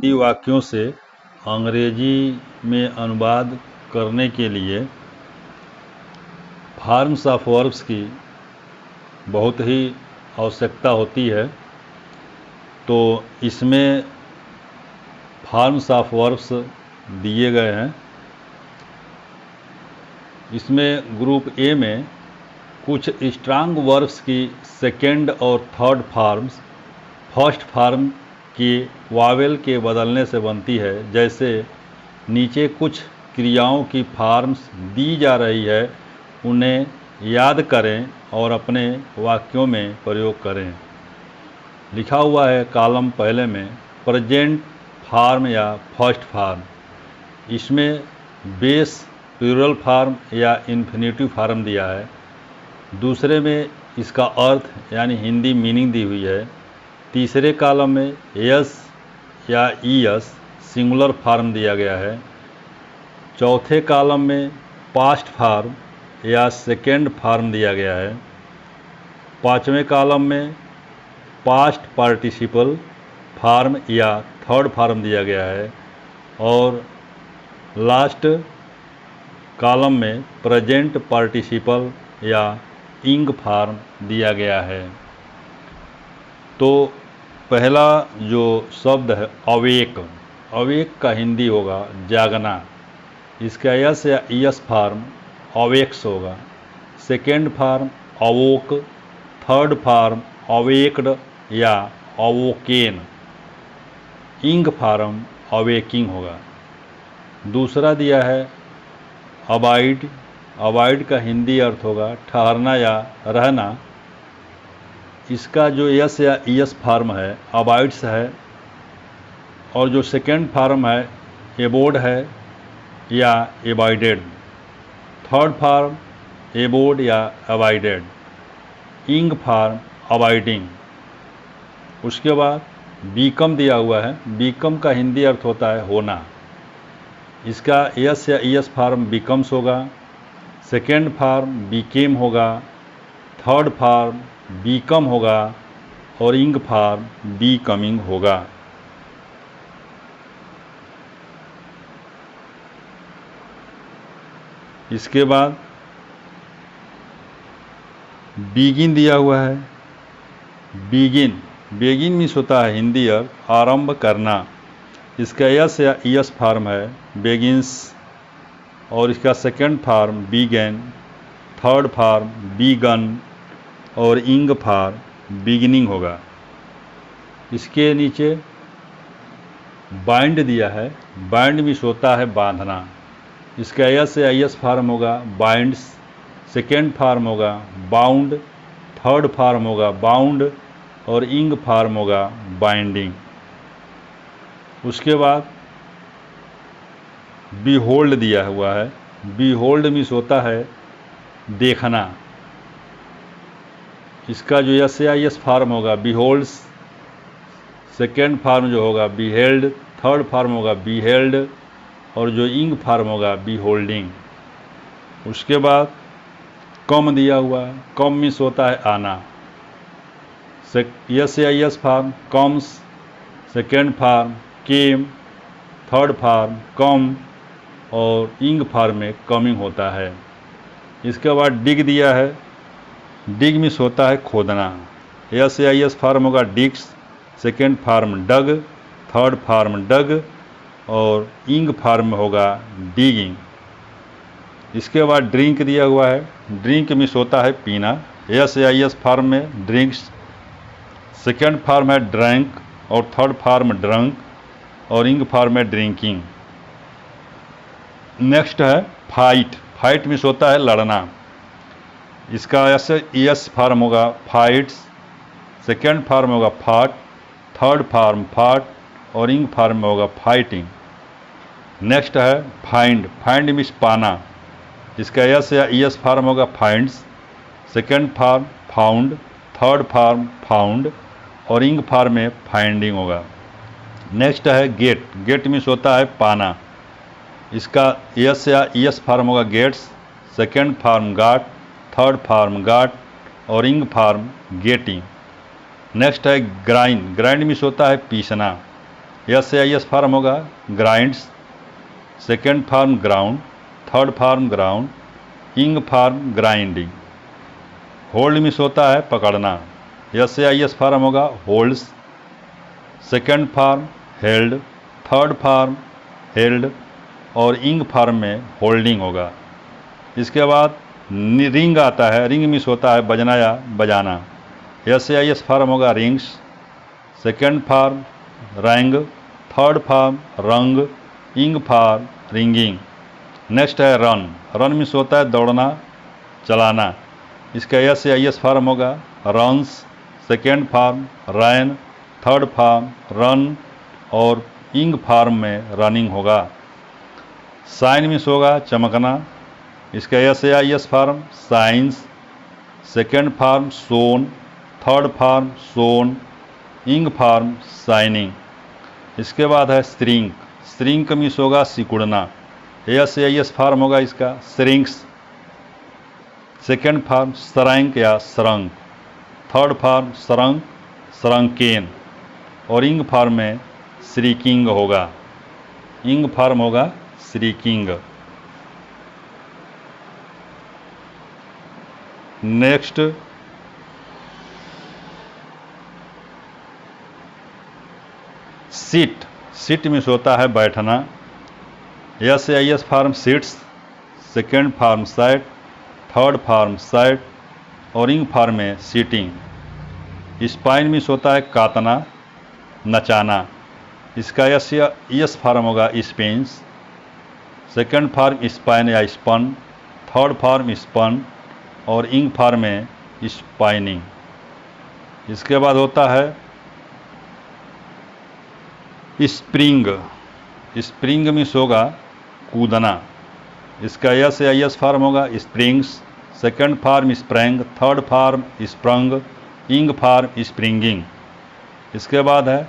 हिंदी वाक्यों से अंग्रेजी में अनुवाद करने के लिए फॉर्म्स ऑफ वर्ब्स की बहुत ही आवश्यकता होती है। तो इसमें फॉर्म्स ऑफ वर्ब्स दिए गए हैं। इसमें ग्रुप ए में कुछ स्ट्रांग वर्ब्स की सेकेंड और थर्ड फॉर्म्स फर्स्ट फॉर्म के वावेल के बदलने से बनती है। जैसे नीचे कुछ क्रियाओं की फॉर्म्स दी जा रही है, उन्हें याद करें और अपने वाक्यों में प्रयोग करें। लिखा हुआ है कॉलम पहले में प्रेजेंट फॉर्म या फर्स्ट फॉर्म। इसमें बेस प्लूरल फॉर्म या इन्फिनेटिव फॉर्म दिया है। दूसरे में इसका अर्थ यानी हिंदी मीनिंग दी हुई है। तीसरे कॉलम में यस या ईएस सिंगुलर फॉर्म दिया गया है। चौथे कॉलम में पास्ट फॉर्म या सेकेंड फॉर्म दिया गया है। पांचवें कॉलम में पास्ट पार्टिसिपल फॉर्म या थर्ड फॉर्म दिया गया है। और लास्ट कॉलम में प्रेजेंट पार्टिसिपल या इंग फॉर्म दिया गया है। तो पहला जो शब्द है अवेक, अवेक का हिंदी होगा जागना। इसका यस या ईएस फॉर्म अवेक्स होगा। Second form awoke, third form awaked या अवोकेन, इंग फॉर्म अवेकिंग होगा। दूसरा दिया है अबाइड, अबाइड का हिंदी अर्थ होगा ठहरना या रहना। इसका जो यस या ईएस फॉर्म है अबाइड्स है, और जो सेकेंड फॉर्म है एबोड है या एबाइडेड। थर्ड फॉर्म एबोड या अबाइडेड। इंग फॉर्म अबाइडिंग। उसके बाद बीकम दिया हुआ है। बीकम का हिंदी अर्थ होता है होना। इसका यस या ईएस फॉर्म बिकम्स होगा। सेकेंड फॉर्म बीकेम होगा। थर्ड फॉर्म बीकम होगा और इंग फॉर्म बीकमिंग होगा। इसके बाद बिगिन दिया हुआ है। बिगिन, बिगिन मीन्स होता है हिंदी अर्थ आरंभ करना। इसका यस या ईएस फॉर्म है बेगिन्स, और इसका second form began, third form began और इंग फॉर्म बिगिनिंग होगा। इसके नीचे बाइंड दिया है। बाइंड मीन्स होता है बांधना। इसका यस या ईएस फॉर्म होगा बाइंड्स, सेकेंड फॉर्म होगा बाउंड, थर्ड फॉर्म होगा बाउंड और इंग फॉर्म होगा बाइंडिंग। उसके बाद बीहोल्ड दिया हुआ है। बीहोल्ड मीन्स होता है देखना। इसका जो यस या ईएस फॉर्म होगा बीहोल्ड्स, सेकेंड फॉर्म जो होगा बीहेल्ड, थर्ड फॉर्म होगा बीहेल्ड और जो इंग फॉर्म होगा बीहोल्डिंग। उसके बाद कम दिया हुआ है। कम मीन्स होता है आना। यस या ES form comes, second form came, third form come और इंग फॉर्म में कमिंग होता है। इसके बाद डिग दिया है। डिग मीन्स होता है खोदना। यस या ईएस फॉर्म होगा डिग्स, सेकेंड फॉर्म डग, थर्ड फॉर्म डग और इंग फॉर्म होगा डिगिंग। इसके बाद ड्रिंक दिया हुआ है। ड्रिंक मीन्स होता है पीना। यस या ईएस फॉर्म में ड्रिंक्स, सेकेंड फॉर्म है ड्रैंक और थर्ड फॉर्म ड्रंक और इंग फॉर्म है ड्रिंकिंग। नेक्स्ट है फाइट। फाइट मीन्स होता है लड़ना। इसका यस ईएस फॉर्म होगा फाइट्स, सेकेंड फॉर्म होगा फाट, थर्ड फॉर्म फाट और इंग फॉर्म में होगा फाइटिंग। नेक्स्ट है फाइंड। फाइंड मीन्स पाना। इसका यस या ईएस फॉर्म होगा finds, second form found, third form found और इंग फॉर्म में फाइंडिंग होगा। नेक्स्ट है गेट। गेट मीन्स होता है पाना। इसका यस या ईएस फॉर्म होगा gets, second form got, third form got और इंग फॉर्म गेटिंग। नेक्स्ट है ग्राइंड। ग्राइंड मीन्स होता है पीसना। एस से आई एस फॉर्म होगा grinds, second form ground, third form ground, ing form grinding. Hold means होता है पकड़ना, एस से आई एस फॉर्म होगा holds, second form held, third form held और इंग फॉर्म में होल्डिंग होगा। इसके बाद रिंग आता है, रिंग मिस होता है बजना या बजाना, एस से आई एस फॉर्म होगा rings, second form wrong, third form रंग, इंग फॉर्म रिंगिंग। नेक्स्ट है रन, रन मिस होता है दौड़ना चलाना, इसका एस से आई एस फॉर्म होगा रन्स, सेकेंड फॉर्म रैन, थर्ड फॉर्म रन और इंग फॉर्म में रनिंग होगा। साइन मिस होगा चमकना, इसका एस से I S form shines, second form shone, third form shone, ing form signing. इसके बाद है श्रिंक, श्रिंक मिस होगा सिकुड़ना, एस से आई एस फॉर्म होगा इसका श्रिंक्स, सेकेंड फॉर्म श्रैंक या श्रंक, थर्ड फॉर्म श्रंक श्रंकेन और इंग फॉर्म में श्रीकिंग होगा, इंग फॉर्म होगा shrieking. Next seat, seat miss होता है बैठना, एस से I S form seats, second form site, third form site और इंग फॉर्म में सीटिंग। स्पाइन मिस होता है कातना नचाना, इसका एस फॉर्म होगा स्पेंस, सेकेंड फॉर्म स्पाइन या स्पन, थर्ड फॉर्म स्पन और इंग फॉर्म में स्पाइनिंग। इसके बाद होता है स्प्रिंग, स्प्रिंग मिस होगा कूदना, इसका एस से आई एस फॉर्म होगा springs, second form sprang, third form sprung, इंग फॉर्म स्प्रिंगिंग। इसके बाद है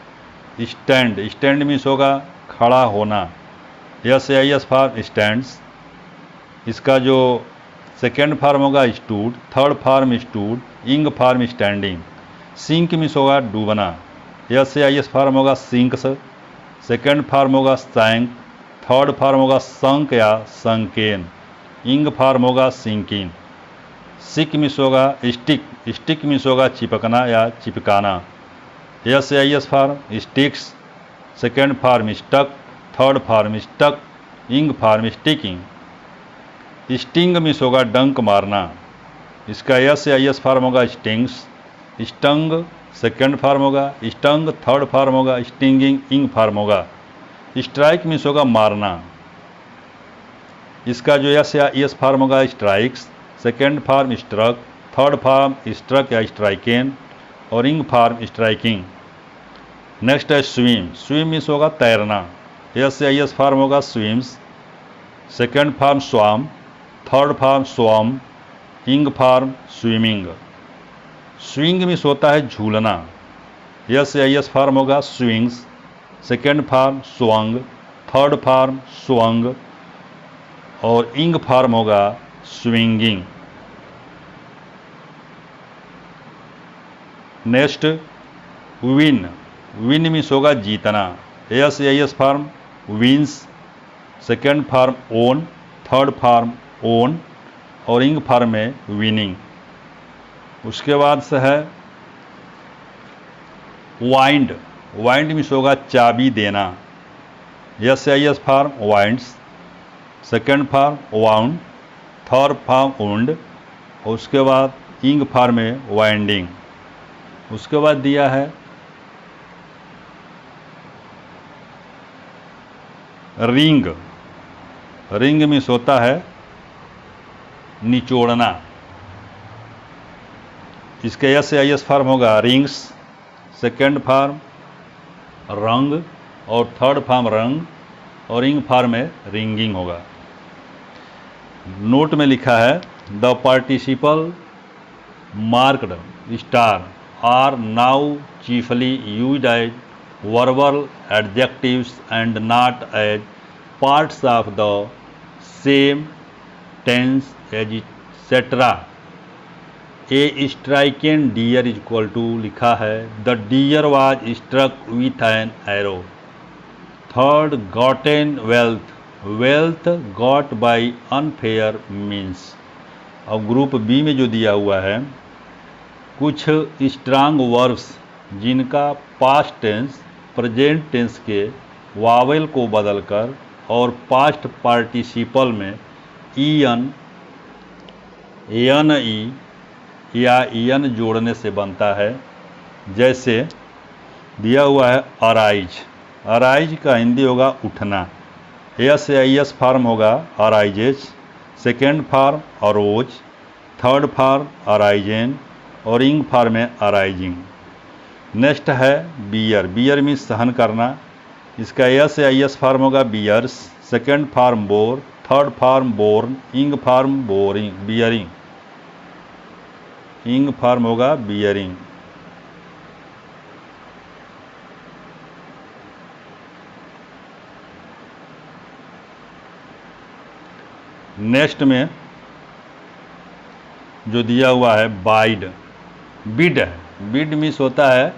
स्टैंड, स्टैंड मिस होगा खड़ा होना, एस से आई एस फॉर्म स्टैंड्स, इसका जो सेकेंड फॉर्म होगा स्टूड, थर्ड फॉर्म स्टूड, इंग फॉर्म स्टैंडिंग। सिंक मिस होगा डूबना, एस से आई एस फॉर्म होगा सिंक्स, सेकेंड फॉर्म होगा सैंक, थर्ड फॉर्म होगा संक या संकेन, इंग फॉर्म होगा सिंकिंग। सिक मिस होगा स्टिक, स्टिक मिस होगा चिपकना या चिपकाना, एस से I S form sticks, second form stuck, third form stuck, ing form sticking. Sting means होगा डंक मारना, इसका एस से आई एस फॉर्म होगा स्टिंग्स, स्टंग सेकेंड फॉर्म होगा स्टंग, थर्ड फॉर्म होगा स्टिंगिंग, इंग फॉर्म होगा। स्ट्राइक मिस होगा मारना, इसका जो एस या एस फॉर्म होगा strikes, second form struck, third form struck या स्ट्राइकेन और इंग फॉर्म स्ट्राइकिंग। नेक्स्ट है स्विम, स्विम मिस होगा तैरना, एस से आई एस फॉर्म होगा swims, second form swam, third form swam, ing form swimming. Swing miss होता है झूलना, एस से आई एस फॉर्म होगा swings, second form swung, third form swung और इंग फॉर्म होगा swinging. Next win, win means होगा जीतना, एस से I S form wins, second form won, third form won और इंग फॉर्म में winning. उसके बाद से है वाइंड, वाइंड मिस होगा चाबी देना, एस से I S form winds, second form wound, third form wound और उसके बाद इंग फॉर्म में वाइंडिंग। उसके बाद दिया है रिंग, रिंग मिस होता है निचोड़ना, इसके एस से आई एस फॉर्म होगा रिंग्स, सेकेंड फॉर्म रंग और थर्ड फॉर्म रंग और इंग फॉर्म में रिंगिंग होगा। नोट में लिखा है the participle marked star are now chiefly used as verbal adjectives and not as parts of the same tense etc. A stricken deer is equal to लिखा है the deer was struck with an arrow, third gotten wealth, wealth got by unfair means. अब group B में जो दिया हुआ है, कुछ strong verbs जिनका पास्ट टेंस प्रेजेंट टेंस के वावेल को बदलकर और पास्ट पार्टिसिपल में ईएन, एन ई या ईएन जोड़ने से बनता है। जैसे दिया हुआ है अराइज, अराइज का हिंदी होगा उठना, एस आई एस फॉर्म होगा arises, second form arose, third form arisen और इंग फॉर्म है अराइजिंग। नेक्स्ट है बियर, बियर मीन्स सहन करना, इसका एस आई एस फॉर्म होगा bears, second form bore, third form borne, ing form boring, bearing, ing form होगा bearing. Next में जो दिया हुआ है बाइड, बिड है, बिड मीन्स होता है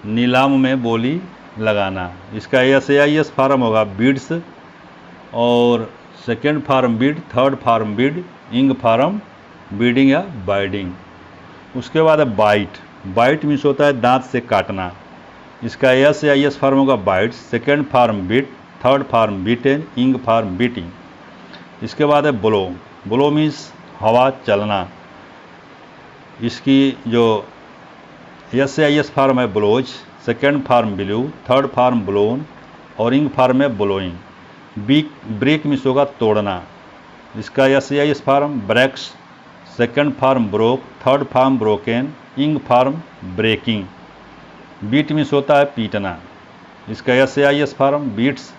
नीलाम में बोली लगाना, इसका एस आई एस फॉर्म होगा बिड्स और second form bid, third form bid, इंग फॉर्म बीडिंग या बाइडिंग। उसके बाद है बाइट, बाइट मीन्स होता है दांत से काटना, इसका एस आई एस फॉर्म होगा bytes, second form bit, third form beaten, इंग फॉर्म बीटिंग। इसके बाद है ब्लो, ब्लो मीन्स हवा चलना, इसकी जो एस आई एस फॉर्म है blows, second form blew, third form blown और इंग फॉर्म है ब्लोइंग। बीक, ब्रेक मीन्स होगा तोड़ना, इसका S I S form breaks, second form broke, third form broken, ing form breaking. Beat means होता है पीटना, इसका S I S form beats,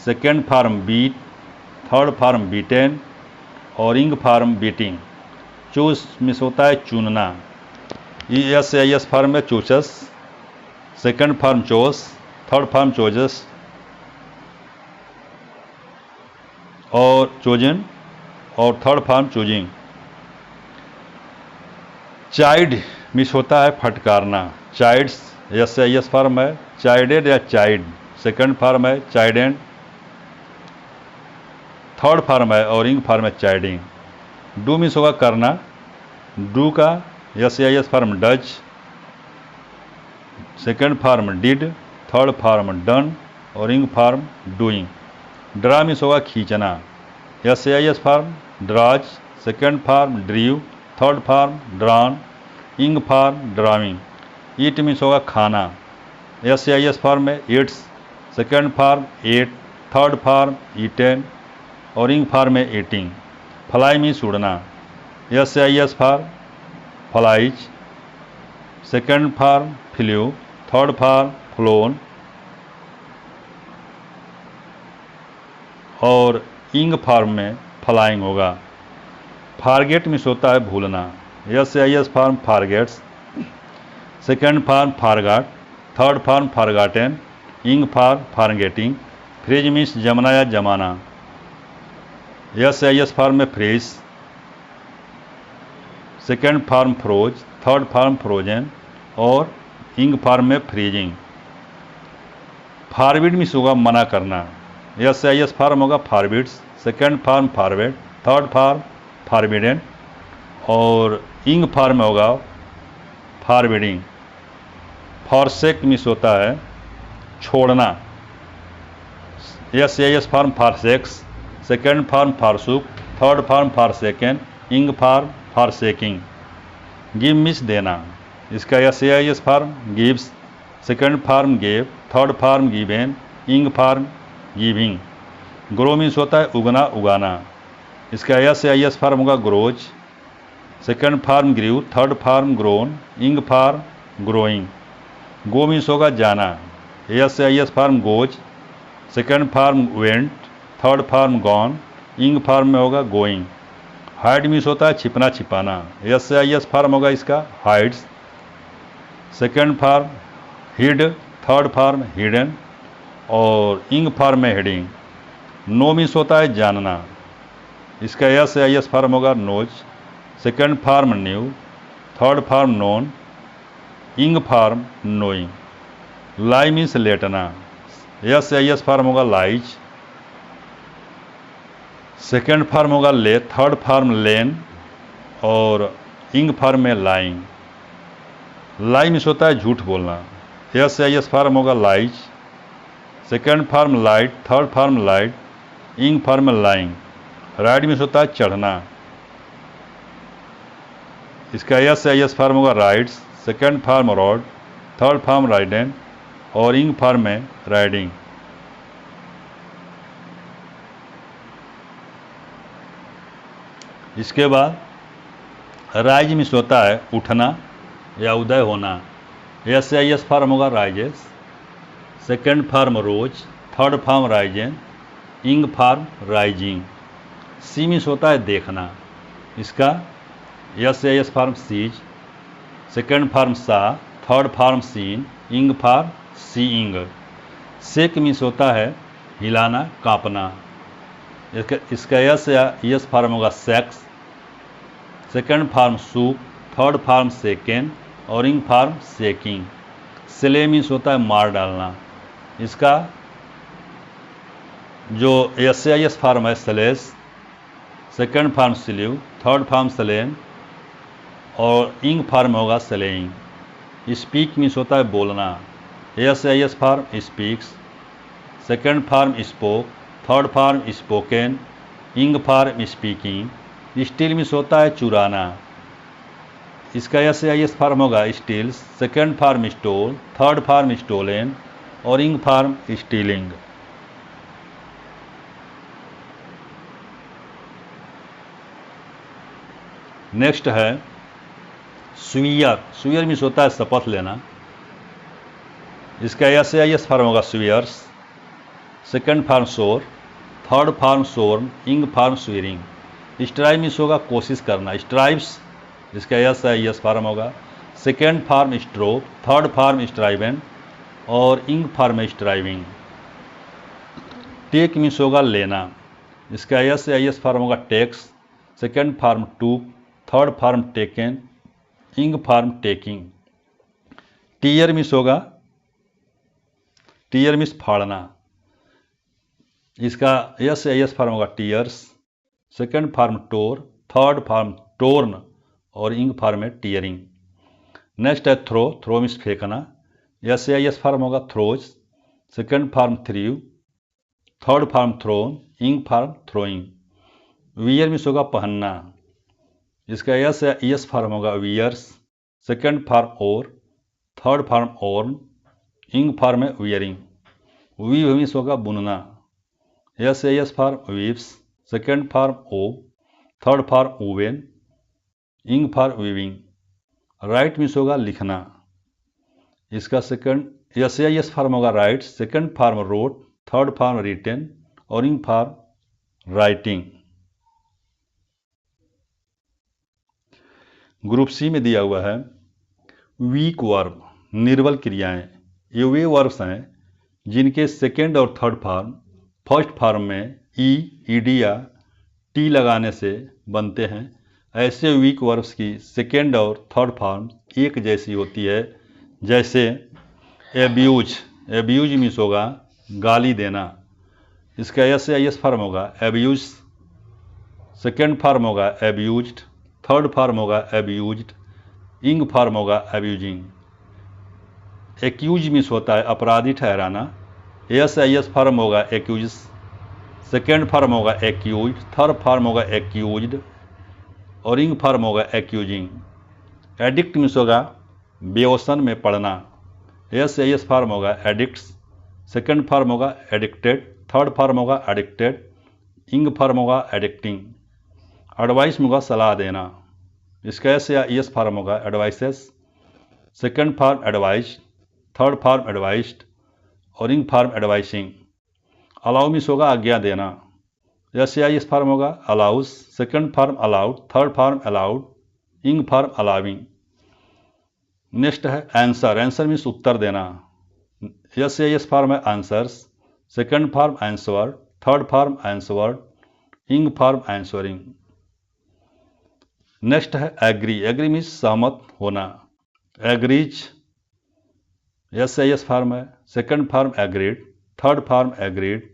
second form beat, third form beaten और ing form beating. Choose means होता है चुनना, E S I S form है chooses, second form chose, third form chooses और चोजन और third form choosing. Child means होता है फटकारना, childs S I S form है चाइल्डेड या चाइल्ड, सेकंड फॉर्म है चाइल्डेंड, थर्ड फॉर्म है और इंग फॉर्म है चाइल्डिंग। डू मिस होगा करना, डू का S I S form does, second form did, third form done और ing form doing. Draw means होगा खींचना, S I S form draws, second form drew, third form drawn, ing form drawing. Eat means होगा खाना, S I S form में eats, second form ate, third form eaten और ing form में eating. Fly means उड़ना, S I S form flies, second form flew, third form phloem और ing form में flying होगा। Forget means होता है भूलना, S I S form forgets, second form forgot, third form forgotten, ing form forgetting. Freeze means जमना या जमाना, S I S form में freeze, second form froze, third form frozen और इंग फॉर्म में freezing. Forbid means होगा मना करना, S I S form होगा forbids, second form forward, third form forbidden और इंग फॉर्म होगा फॉरबिडिंग। फॉरसेक मीन्स होता है छोड़ना, S I S form forsakes, second form forsook, third form forsaken, ing form forsaking. Give means देना, इसका S I S form gives, second form gave, third form given, ing form giving. Grow means होता है उगना उगाना, इसका S I S form होगा grows, second form grew, third form grown, ing form growing. Go means होगा जाना, S I S form goes, second form went, third form gone, इंग form में होगा गोइंग। हाइड मीन्स होता है छिपना छिपाना, S I S form होगा इसका hides, second form hid, third form hidden और इंग फॉर्म में हेडिंग। नो मीन्स होता है जानना, इसका एस आई एस फॉर्म होगा knows, second form knew, third form known, ing form knowing. Lie means लेटना, एस आई एस फार्म होगा lies, second form होगा ले, थर्ड फार्म लेन, और इंग फार्म में लाइंग। लाई मीन्स होता है झूठ बोलना। एस आई एस फार्म होगा lies, second form lied, third form lied, ing form में लाइंग। राइड मीन्स होता है चढ़ना। इसका एस आई एस फार्म होगा rides, second form rode, third form ridden, और इंग फार्म में राइडिंग। इसके बाद राइज मीन्स होता है उठना या उदय होना। एस आई एस फार्म होगा rises, second form rose, third form risen, ing form rising. See means होता है देखना। इसका S I S form sees, second form saw, third form seen, ing form seeing. Shake means होता है हिलाना, कांपना। इसका एस फार्म होगा shakes, second form shook, third form shaken, और इंग फार्म सेकिंग। स्ले मीन्स होता है मार डालना। इसका जो एस आई एस फार्म है slays, second form slew, third form slain, और इंग फार्म होगा स्लेइंग। स्पीक मीन्स होता है बोलना। S I S form speaks, second form spoke, third form spoken, ing form speaking. Steal means होता है चुराना। इसका एस आई एस फार्म होगा steals, second form stole, third form stolen, और इंग फार्म स्टीलिंग। नेक्स्ट है swear. Swear means होता है शपथ लेना। इसका एस आई एस फार्म होगा स्वीयर्स, सेकेंड फार्म शोर, थर्ड फार्म शोर्न, इंग फार्म स्वीरिंग। स्ट्राइव मीन्स होगा कोशिश करना, स्ट्राइव्स। इसका एस आई एस फार्म होगा second form stroke, third form striven, और ing form striving. Take means होगा लेना। इसका एस आई एस फार्म होगा takes, second form took, third form taken, ing form taking. Tear means होगा, tear means फाड़ना। इसका S I S form होगा tears, second form tore, third form torn, और ing form है tearing. Next है throw. Throw means फेंकना। S I S form होगा throws, second form threw, third form thrown, ing form throwing. Wear means होगा पहनना। इसका S form होगा wears, second form wore, third form worn, ing form है wearing. Weave means होगा बुनना। S S form weaves, second form wove, third form woven, ing form weaving. Write means होगा लिखना। इसका सेकंड एस फार्म होगा write, second form wrote, third form written, और ing farm writing. Group C में दिया हुआ है वीक वर्ब, निर्बल क्रियाएं। ये वे वर्ब्स हैं जिनके सेकेंड और थर्ड फार्म फर्स्ट फार्म में ई, ईडी या टी लगाने से बनते हैं। ऐसे वीक वर्ब्स की सेकेंड और थर्ड फार्म एक जैसी होती है। जैसे एब्यूज। एब्यूज मीन्स होगा गाली देना। इसका एस फार्म होगा एब्यूज, सेकेंड फार्म होगा एब्यूज्ड, थर्ड फार्म होगा एब्यूज्ड, इंग फार्म होगा एब्यूजिंग। एक्यूज मीन्स होता है अपराधी ठहराना। एस फार्म होगा एक्यूज, सेकेंड फार्म होगा एक्यूज, थर्ड फार्म होगा एक्यूज्ड, और इंग फार्म होगा एक्यूजिंग। एडिक्ट मीन्स होगा बेवसन में पड़ना। एस फार्म होगा एडिक्ट्स, सेकेंड फार्म होगा एडिक्टेड, थर्ड फार्म होगा एडिक्टेड, इंग फार्म होगा एडिक्टिंग। एडवाइस में होगा सलाह देना। इसका एस फार्म होगा advises, second form advise, third form advised, और ing form advising. Allow means होगा आज्ञा देना। एस फार्म होगा allows, second form allowed, third form allowed, ing form allowing. Next है आंसर। आंसर मीन्स उत्तर देना। एस फार्म है answers, second farm answered, third form answered, ing form answering. Next है agree. Agree means सहमत होना। Agrees S form है, second form agreed, third form agreed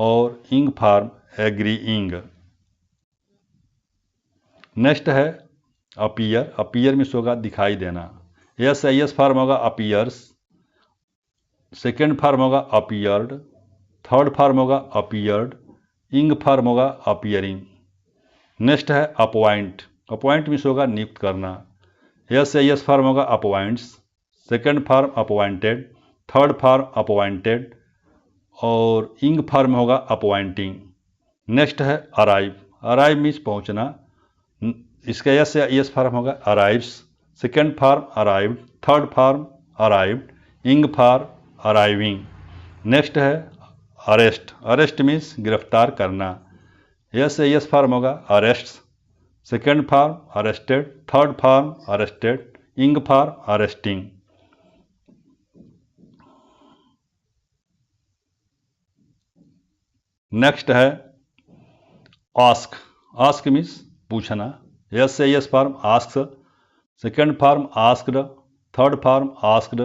और ing form agreeing. Next है appear. Appear means होगा दिखाई देना। एस फार्म होगा अपीयर्स, सेकेंड फार्म होगा अपीयर्ड, थर्ड फार्म होगा अपीयर्ड, इंग फार्म होगा अपीयरिंग। नेक्स्ट है अपॉइंट। अपॉइंट मीन्स होगा नियुक्त करना। एस फार्म होगा appoints, second form appointed, third farm appointed और इंग फार्म होगा अपॉइंटिंग। नेक्स्ट है अराइव। अराइव मीन्स पहुंचना। इसका एस फार्म होगा arrives, second form arrived, third form arrived, ing form arriving. Next है अरेस्ट। अरेस्ट मीन्स गिरफ्तार करना। एस फार्म होगा arrests, second form arrested, third form arrested, ing form arresting. Next है ask. Ask means पूछना। S form ask, second form asked, third form asked,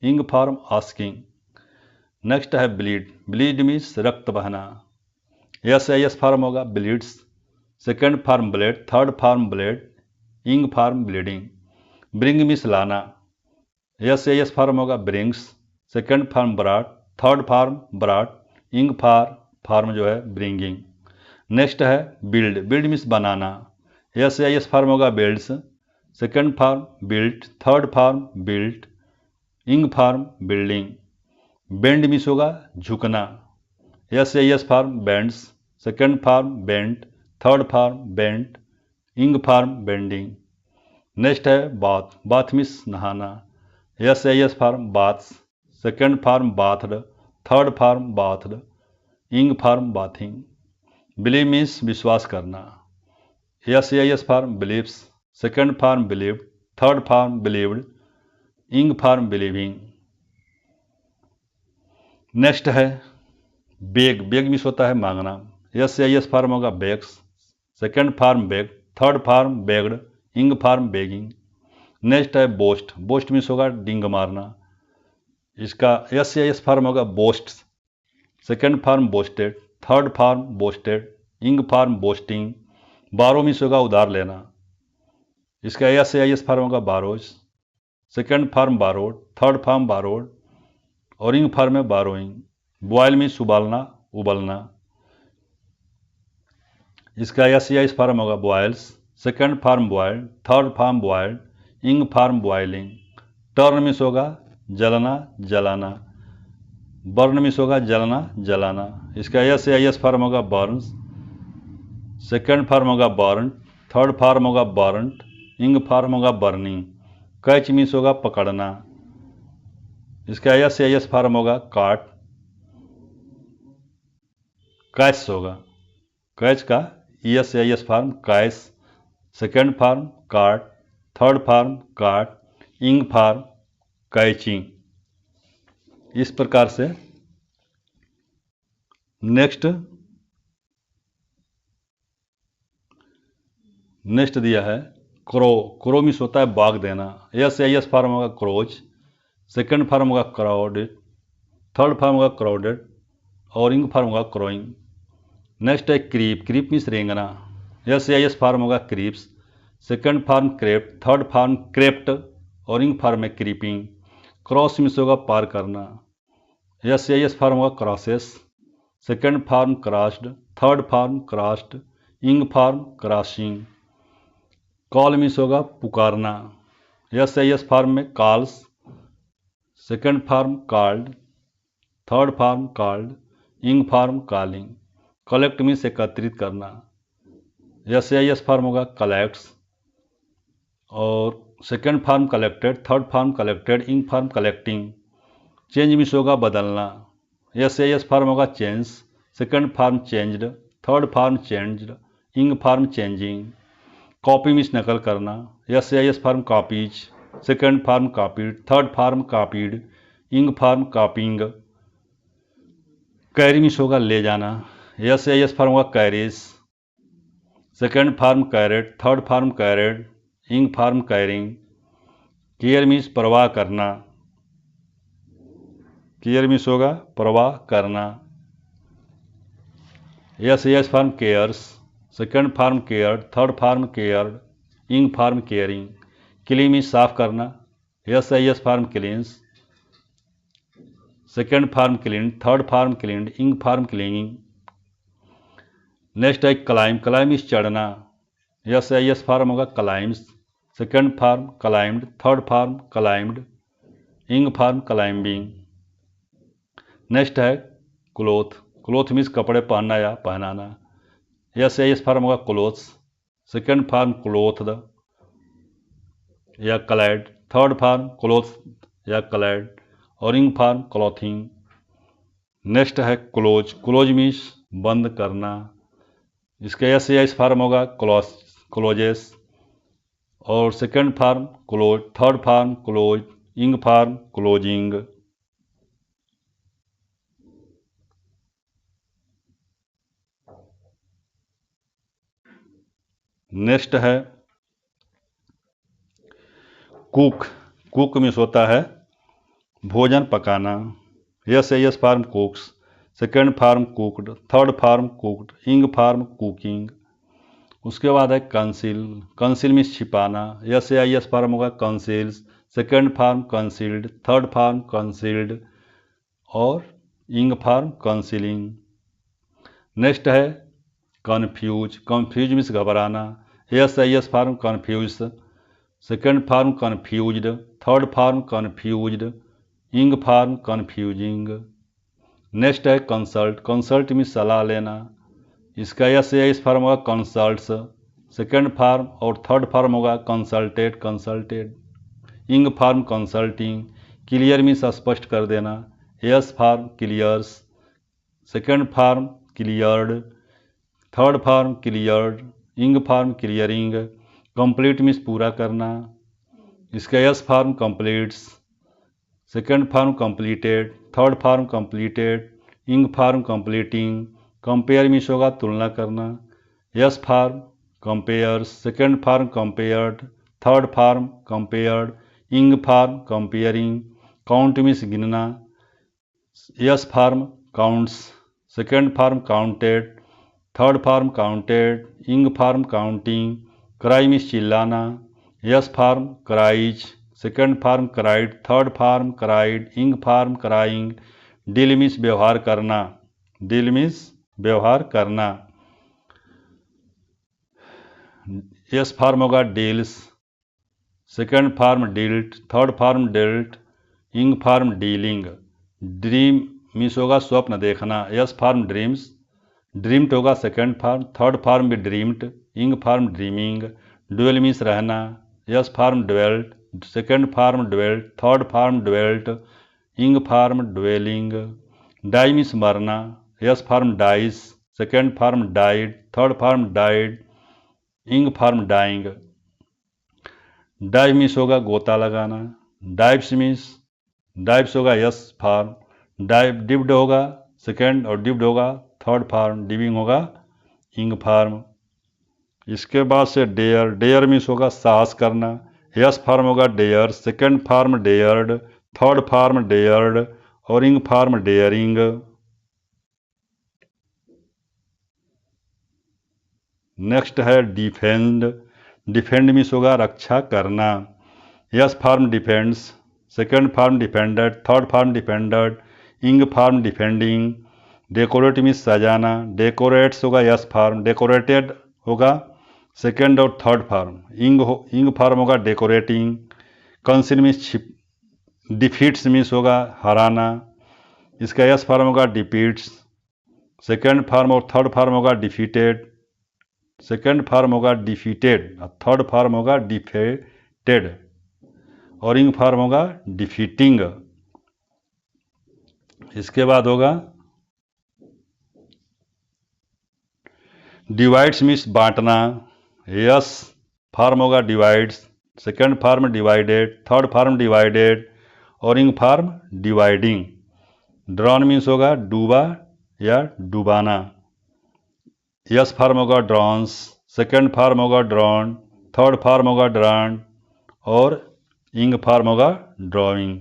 ing form asking. Next है bleed. Bleed means रक्त बहना। S form होगा bleeds, second form bled, third form bled, ing form bleeding. Bring means लाना। S form होगा brings, second form brought, third form brought, ing form जो है bringing. Next है build. Build means बनाना। S form होगा builds, second form built, third form built, ing form building. Bend means होगा झुकना। S form bends, second form bent, third form bent, ing form bending. Next है bath. Bath means नहाना। S form baths, second form bathed, third form bathed, ing form bathing. Believe means विश्वास करना। S form believes, second form believed, third form believed, ing form believing. Next है beg. Beg means होता है मांगना। S form होगा begs, second form beg, third form begged, ing form begging. Next है boast. Boast means होगा डिंग मारना। इसका एस फार्म होगा boast, second form boasted, third farm boasted, ing form boasting. Borrow means होगा उधार लेना। इसका एस फार्म होगा borrows, second form borrowed, third form borrowed और इंग फार्म है बारोइंग। बॉयल मीन्स उबालना, उबलना। इसका एस फार्म होगा boils, second form boiled, third form boiled, ing form boiling. Turn means होगा जलना, जलाना। बर्न मीन्स होगा जलना, जलाना। इसका एस फार्म होगा बर्न्स, सेकेंड फार्म होगा बर्न, थर्ड फार्म होगा बर्नट, इंग फार्म होगा बर्निंग। कैच मीन्स होगा पकड़ना। इसका एस फार्म होगा काट, कैश होगा। कैच का S form cash, second form caught, third form caught, ing farm catching. इस प्रकार से नेक्स्ट दिया है क्रो। क्रो मीन्स होता है बाग देना। एस फार्म होगा क्रोच, सेकेंड फार्म होगा क्राउडेड, थर्ड फार्म होगा क्राउडेड और इंग फार्म होगा क्रोइंग। नेक्स्ट है क्रीप। क्रीप मीन्स रेंगना। एस फार्म होगा creeps, second form crept, third form crept और इंग फार्म है क्रीपिंग। क्रॉस मीन्स होगा पार करना। एस फार्म होगा crosses, second form crossed, third form crossed, ing form crossing. Call means होगा पुकारना। एस फार्म में calls, second form called, third form called, ing form calling. Collect means एकत्रित करना। S form होगा कलेक्ट्स और second form collected, third form collected, ing form collecting. Change means होगा बदलना। S form होगा change, second form changed, third form changed, ing form changing. Copy means नकल करना। S form copies, second form copied, third form copied, ing form copying. Carry means होगा ले जाना। S form होगा carries, second form carried, third form carried, ing form carrying. Care means परवाह करना। Care means होगा परवाह करना। S form cares, second form cared, third form cared, ing form caring. Clean means साफ करना। S form cleans, second form clean, third form cleaned, ing form cleaning. Next है climb, climb means चढ़ना। S form होगा climbs, second form climbed, third form climbed, इंग form climbing. Next है cloth, cloth means कपड़े पहनना या पहनाना। S form होगा क्लोथ्स, सेकंड फॉर्म क्लोथ्ड या क्लैड, थर्ड फॉर्म क्लोथ या क्लैड, और इंग फॉर्म क्लॉथिंग। नेक्स्ट है क्लोज, क्लोज मीन्स बंद करना। इसका एस फॉर्म होगा क्लोजेस, और second form close, third form close, इंग फॉर्म क्लोजिंग। नेक्स्ट है कुक, कुक मीन्स होता है भोजन पकाना। S form कुक्स, second form cooked, third form cooked, इंग फॉर्म कुकिंग। उसके बाद है कंसील, कंसील मीन्स छिपाना। एस फॉर्म होगा conceals, second form concealed, third form concealed, और इंग फॉर्म कंसीलिंग। नेक्स्ट है कन्फ्यूज, कन्फ्यूज मीन्स घबराना। S form confuse, second form confused, third form confused, इंग फॉर्म कन्फ्यूजिंग। नेक्स्ट है consult, consult means सलाह लेना। इसका S form होगा consults, second form और थर्ड फॉर्म होगा कंसल्टेड, कंसल्टेड, इंग फॉर्म कंसल्टिंग। क्लियर मीन्स स्पष्ट कर देना। S form clears, second form cleared, third form cleared, इंग फॉर्म क्लियरिंग। कंप्लीट मीन्स पूरा करना। इसका S form completes, second form completed, third form completed, इंग फॉर्म कंप्लीटिंग। कंपेयर मीन्स होगा तुलना करना। S form compares, second form compared, third form compared, इंग form comparing. Count means गिनना। S form counts, second form counted, third form counted, ing form counting. Cry means चिल्लाना। S form cries, second form cried, third form cried, ing form crying. Deal means व्यवहार करना, deal means व्यवहार करना। S form होगा deals, second form dealt, third form dealt, ing form dealing. Dream means होगा स्वप्न देखना। S form dreams, dreamed होगा second form, third form भी dreamed, ing form dreaming. Dwell means रहना। S form dwelt, second form dwelt, third form dwelt, ing form dwelling. Die means मरना। S form dies, second form died, third form died, ing form dying. Dive means होगा गोता लगाना। Dives means, dives होगा S form, dive dipped होगा second, और dipped होगा third form, diving होगा ing form. इसके बाद से डेयर, डेयर मीन्स होगा साहस करना। एस फॉर्म होगा dare, second form dared, third form dared, और इंग फॉर्म डेयरिंग। नेक्स्ट है डिफेंड, डिफेंड मीन्स होगा रक्षा करना। S form defends, second form defended, third form defended, ing form defending. Decorate means सजाना। डेकोरेट्स होगा S form, decorated होगा second और third form, ing form होगा decorating. Conceal means defeats means होगा हराना। इसका एस फॉर्म होगा डिफीट्स, सेकंड फॉर्म और थर्ड फॉर्म होगा डिफीटेड, सेकंड फॉर्म होगा डिफीटेड, थर्ड फॉर्म होगा डिफेटेड, और इंग फॉर्म होगा डिफीटिंग। इसके बाद होगा डिवाइड्स मीन्स बांटना। यस फॉर्म होगा divides, second form divided, third form divided, और ing form dividing. Drawn means होगा डूबा या डुबाना। यस फॉर्म होगा ड्रॉन्स, सेकंड फॉर्म होगा ड्रॉन, थर्ड फॉर्म होगा ड्रॉन्ड, और इंग फॉर्म होगा ड्रॉइंग।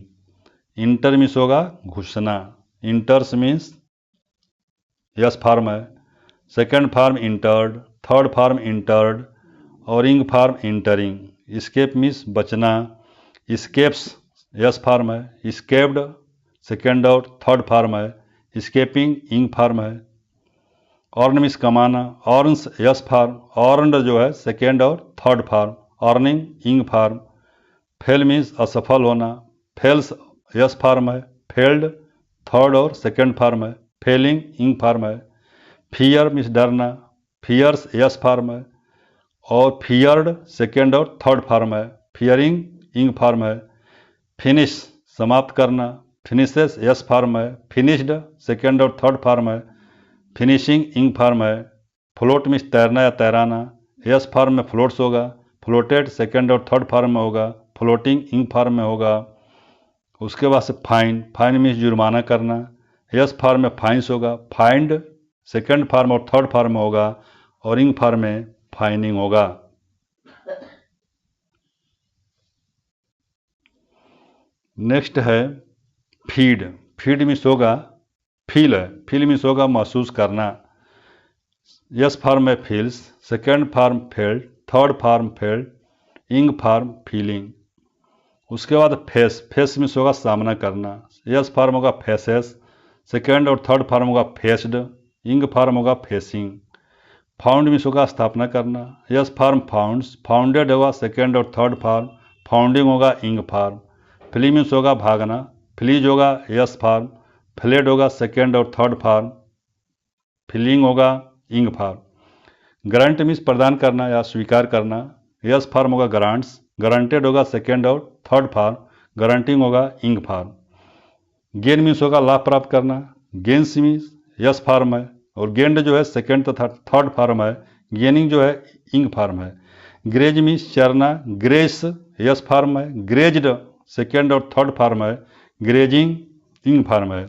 इंटर मीन्स होगा घुसना, इंटर्स मीन्स यस फॉर्म है, second form entered, third form entered और ing form entering. Escape means बचना, स्केप्स यस फॉर्म है, स्केप्ड सेकेंड और थर्ड फॉर्म है, स्केपिंग इंग फॉर्म है। ऑर्न मीन्स कमाना, ऑर्न्स यस फॉर्म, ऑर्नड जो है सेकेंड और थर्ड फॉर्म, ऑर्निंग इंग फॉर्म। फेल मीन्स असफल होना, फेल्स यस फॉर्म है, फेल्ड थर्ड और सेकेंड फॉर्म है, फेलिंग इंग फॉर्म है। फियर मीन्स डरना, फियर्स यस फॉर्म है और फियर्ड सेकेंड और थर्ड फॉर्म है, फियरिंग इंग फॉर्म है। फिनिश समाप्त करना, फिनिशेस यस फॉर्म है, फिनिश्ड सेकेंड और थर्ड फॉर्म है, फिनिशिंग इंग फॉर्म है। फ्लोट मीन्स तैरना या तैराना, यस फॉर्म में फ्लोट्स होगा, फ्लोटेड सेकेंड और थर्ड फॉर्म में होगा, फ्लोटिंग इंग फॉर्म में होगा। उसके बाद से फाइन, फाइन मीन्स जुर्माना करना, यस फॉर्म में फाइन्स होगा, फाइंड सेकेंड फॉर्म और थर्ड फॉर्म में होगा और इंग फॉर्म में फाइनिंग होगा। नेक्स्ट है फीड, फीड मीन्स होगा फील है, फील मीन्स होगा महसूस करना, यस फॉर्म में feels, second form felt, third form felt, ing form feeling. उसके बाद फेस, फेस मीन्स होगा सामना करना, यस फॉर्म होगा फेसेस, सेकेंड और थर्ड फॉर्म होगा फेस्ड, इंग फॉर्म होगा फेसिंग। फाउंड मीन्स होगा स्थापना करना, यस फॉर्म फाउंड्स, फाउंडेड होगा सेकेंड और थर्ड फॉर्म, फाउंडिंग होगा इंग फॉर्म। फ्ली मीन्स होगा भागना, फ्लीज होगा यस फॉर्म, फ्लेड होगा सेकेंड और थर्ड फॉर्म, फिलिंग होगा इंग फॉर्म। ग्रांट मीन्स प्रदान करना या स्वीकार करना, यस फॉर्म होगा ग्रांट्स, गारंटेड होगा सेकेंड और थर्ड फॉर्म, गारंटिंग होगा इंग फॉर्म। गेन मीन्स होगा लाभ प्राप्त करना, गेन्स मीन्स यस फॉर्म है और गेंड जो है सेकेंड तथा थर्ड फॉर्म है, गेनिंग जो है इंग फॉर्म है। ग्रेज मीन्स चरना, ग्रेस यस फॉर्म है, ग्रेज्ड सेकेंड और थर्ड फॉर्म है, ग्रेजिंग इंग फॉर्म है।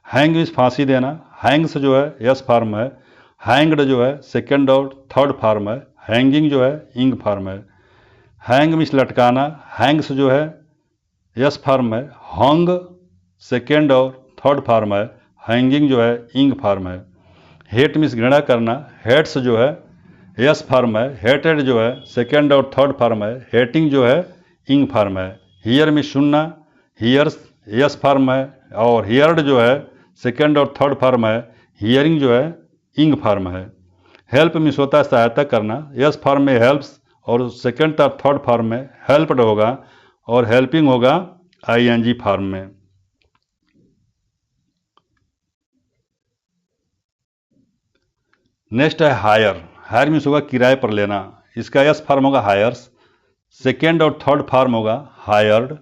हैंग मीन्स फांसी देना, हैंग्स जो है यस फॉर्म है, हैंग्ड जो है सेकेंड और थर्ड फॉर्म है, हैंगिंग जो है इंग फॉर्म है। हैंग मीन्स लटकाना, हैंग्स जो है यस फॉर्म है, हंग सेकेंड और थर्ड फॉर्म है, हैंगिंग जो है इंग फॉर्म है। हेट मीन्स घृणा करना, हेट्स जो है यस फॉर्म है, हेटेड जो है सेकेंड और थर्ड फॉर्म है, हेटिंग जो है इंग फॉर्म है। हियर मीन्स सुनना, हियर्स यस फॉर्म है और हियर्ड जो है सेकेंड और थर्ड फॉर्म है, हियरिंग जो है इंग फॉर्म है। हेल्प मीन्स होता है सहायता करना, यस फॉर्म में हेल्प्स और सेकेंड और थर्ड फॉर्म में हेल्प्ड होगा और हेल्पिंग होगा आईएनजी फॉर्म में। नेक्स्ट है हायर, हायर मीन्स होगा किराए पर लेना, इसका यस फॉर्म होगा हायर्स, सेकेंड और थर्ड फॉर्म होगा हायर्ड,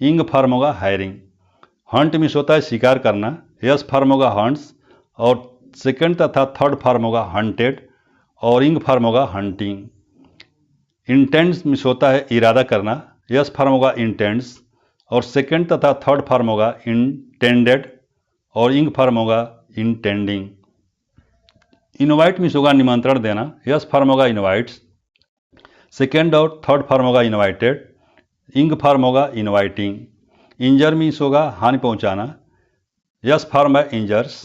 इंग फॉर्म होगा हायरिंग। हंट मीन्स होता है शिकार करना, यस फॉर्म होगा हंट्स और सेकेंड तथा थर्ड फॉर्म होगा हंटेड और इंग फॉर्म होगा हंटिंग। इंटेंट्स मीन्स होता है इरादा करना, यस फॉर्म होगा इंटेंट्स और सेकेंड तथा थर्ड फॉर्म होगा इंटेंडेड और इंग फॉर्म होगा इंटेंडिंग। इनवाइट मीन्स होगा निमंत्रण देना, यस फॉर्म होगा इनवाइट्स, सेकेंड और थर्ड फॉर्म होगा इनवाइटेड, इंग फॉर्म होगा इनवाइटिंग। इंजर मीन्स होगा हानि पहुंचाना, यस फॉर्म है इंजर्स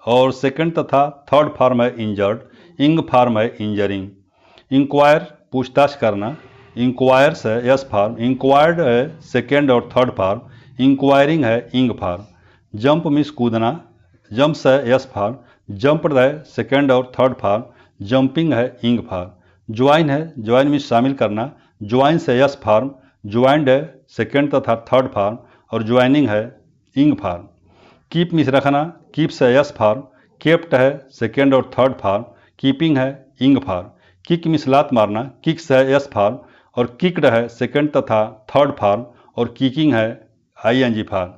और सेकंड तथा थर्ड फॉर्म है इंजर्ड, इंग फॉर्म है इंजरिंग। इंक्वायर पूछताछ करना, इंक्वायर्स है यस फॉर्म, इंक्वायर्ड है सेकेंड और थर्ड फॉर्म, इंक्वायरिंग है इंग फॉर्म। जंप मीन्स कूदना, जंप्स है यस फॉर्म, जंप्ड है सेकेंड और थर्ड फॉर्म, जंपिंग है इंग फॉर्म। ज्वाइन है, ज्वाइन मीन्स शामिल करना, ज्वाइंस है यस फॉर्म, ज्वाइंड है सेकेंड तथा थर्ड फॉर्म और ज्वाइनिंग है इंग फॉर्म। कीप मीन्स रखना, कीप्स है यस फॉर्म, केप्ट है सेकेंड और थर्ड फॉर्म, कीपिंग है इंग फॉर्म। किक मीन्स लात मारना, किक्स है यस फॉर्म और किक्ड है सेकेंड तथा थर्ड फॉर्म और किकिंग है आईएनजी फॉर्म।